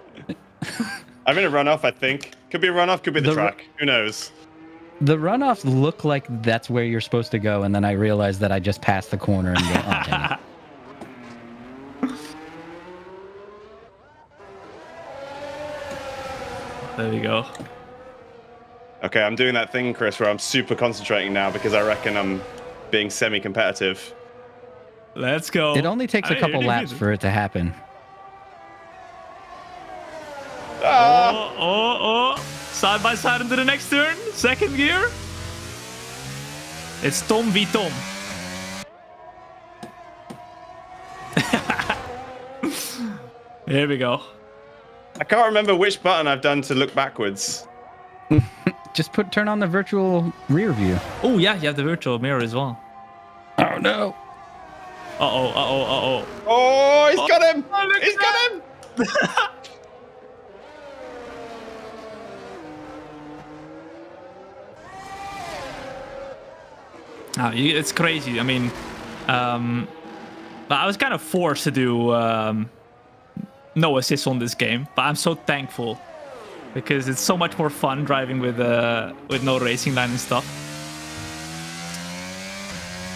in a runoff, I think. Could be a runoff, could be the track. Who knows? The runoffs look like that's where you're supposed to go, and then I realized that I just passed the corner and go, oh, dang it. There we go. Okay, I'm doing that thing, Chris, where I'm super concentrating now because I reckon I'm being semi-competitive. Let's go. It only takes a couple laps for it to happen. Oh. Side by side into the next turn. Second gear. It's Tom v Tom. Here we go. I can't remember which button I've done to look backwards. Just turn on the virtual rear view. Oh, yeah, you have the virtual mirror as well. Oh, no. Uh-oh. Oh, he's got him! He's got him! It's crazy. I mean, I was kind of forced to do no assists on this game, but I'm so thankful because it's so much more fun driving with no racing line and stuff.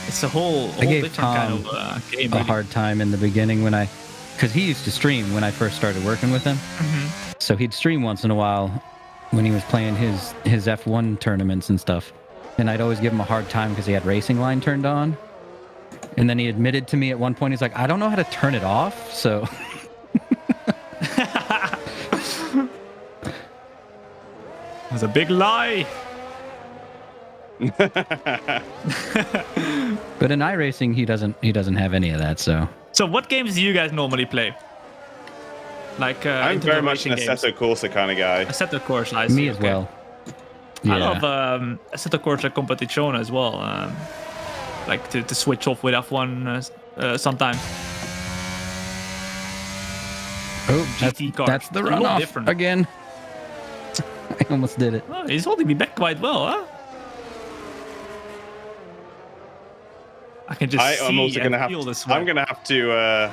It's a whole different kind of game. A hard time in the beginning because he used to stream when I first started working with him. Mm-hmm. So he'd stream once in a while when he was playing his F1 tournaments and stuff. And I'd always give him a hard time because he had racing line turned on. And then he admitted to me at one point, he's like, I don't know how to turn it off, so... That's a big lie. But in iRacing, he doesn't have any of that, so... So what games do you guys normally play? Like I'm very much an Assetto Corsa kind of guy. Assetto Corsa, I see. Me as well. Yeah. I love Assetto Corsa Competizione as well. Like to switch off with F1 sometimes. Oh, GT cars. That's the runoff again. I almost did it. Oh, he's holding me back quite well, huh? I can just I'm also gonna feel this. I'm gonna have to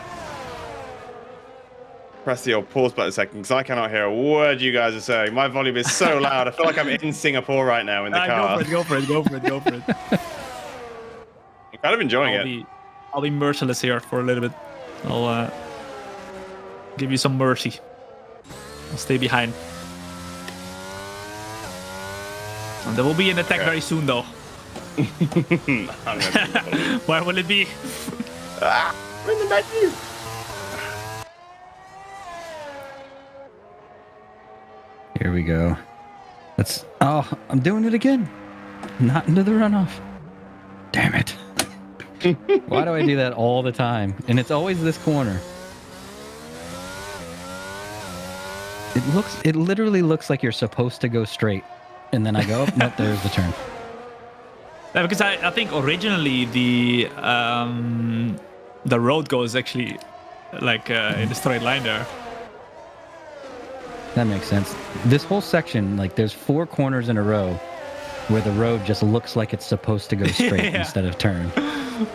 press the old pause button a second because I cannot hear a word you guys are saying. My volume is so loud. I feel like I'm in Singapore right now in the car. Go for it. I'm kind of enjoying it. I'll be merciless here for a little bit. I'll give you some mercy. I'll stay behind. And there will be an attack very soon, though. Where will it be? We're in the menu. Here we go. I'm doing it again. Not into the runoff. Damn it. Why do I do that all the time? And it's always this corner. It literally looks like you're supposed to go straight. And then I go, oh, nope, there's the turn. Yeah, because I think originally the road goes actually like in a straight line there. That makes sense. This whole section, like there's 4 corners in a row where the road just looks like it's supposed to go straight instead of turn.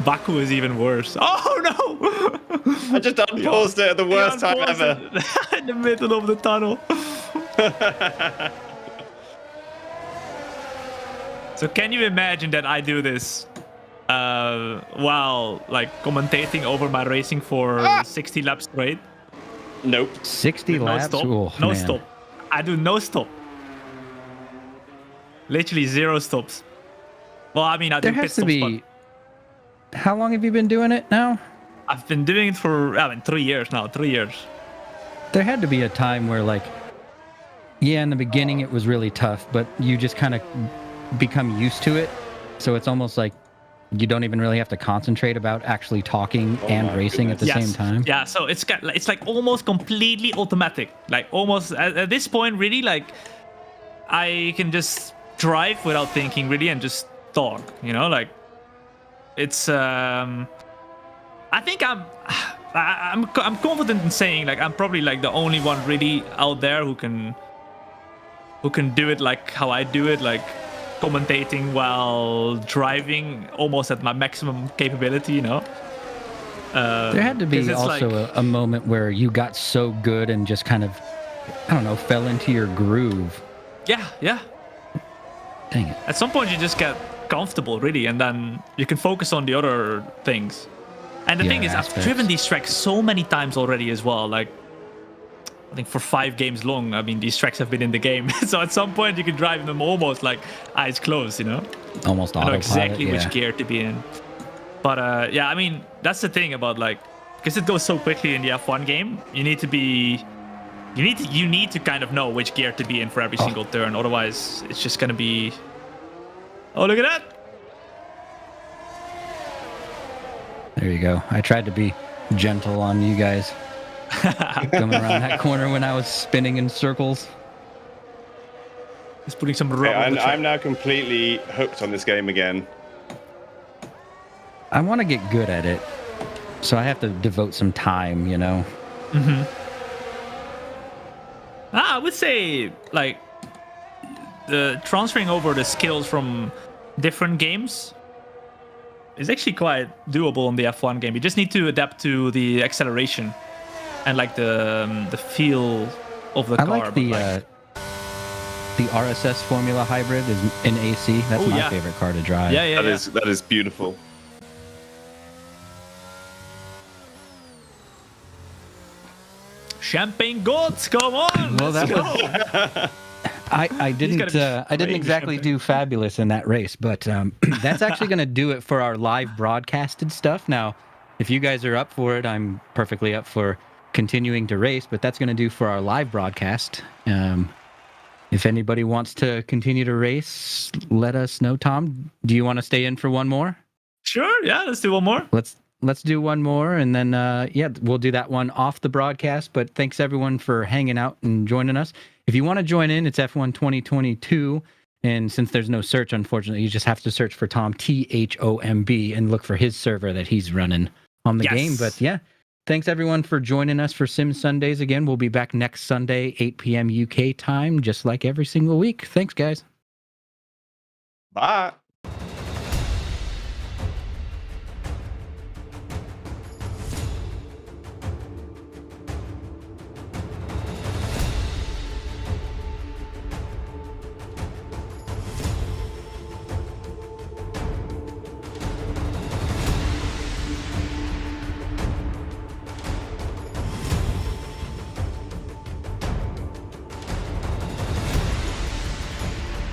Baku is even worse. Oh no! I just unpaused it at the worst time ever. In the middle of the tunnel. So can you imagine that I do this while like commentating over my racing for 60 laps straight? Nope. 60 laps? Stop. Oh, no man. stop. I do no stop. Literally 0 stops. Well, I mean, I do There pit has to stops, be... How long have you been doing it now? I've been doing it for 3 years now. 3 years. There had to be a time where, like, yeah, in the beginning it was really tough, but you just kind of become used to it. So it's almost like you don't even really have to concentrate about actually talking and racing at the same time. Yeah, so it's like almost completely automatic. Like almost at this point, really, like I can just drive without thinking, really, and just talk. You know, like it's. I think I'm confident in saying like I'm probably like the only one really out there who can do it like how I do it, like commentating while driving almost at my maximum capability, you know. There had to be also like a moment where you got so good and just kind of, I don't know, fell into your groove. Yeah. Dang it. At some point you just get comfortable, really, and then you can focus on the other things. And the thing is, I've driven these tracks so many times already as well. Like, I think for 5 games long, I mean, these tracks have been in the game. So at some point, you can drive them almost like eyes closed, you know? Almost autopilot, I know exactly which gear to be in. But yeah, I mean, that's the thing about like, because it goes so quickly in the F1 game, you need to kind of know which gear to be in for every single turn. Otherwise, it's just gonna be. Oh, look at that! There you go. I tried to be gentle on you guys. Coming around that corner when I was spinning in circles. Just putting some rubber. I'm now completely hooked on this game again. I want to get good at it, so I have to devote some time, you know? Mm-hmm. I would say, like, the transferring over the skills from different games is actually quite doable in the F1 game. You just need to adapt to the acceleration and like the feel of the car. I like the RSS Formula Hybrid is in AC. That's my favorite car to drive. Yeah. That is beautiful. Champagne goats, come on! Well, let's that go. I didn't exactly do fabulous in that race, but that's actually going to do it for our live broadcasted stuff. Now, if you guys are up for it, I'm perfectly up for continuing to race, but that's going to do for our live broadcast. If anybody wants to continue to race, let us know. Tom, do you want to stay in for one more? Sure, yeah, let's do one more. Let's do one more, and then we'll do that one off the broadcast. But thanks everyone for hanging out and joining us. If you want to join in, it's F1 2022, and since there's no search, unfortunately, you just have to search for Tom, THOMB, and look for his server that he's running on the game. But yeah, thanks everyone for joining us for Sim Sundays again. We'll be back next Sunday, 8 p.m. UK time, just like every single week. Thanks, guys. Bye.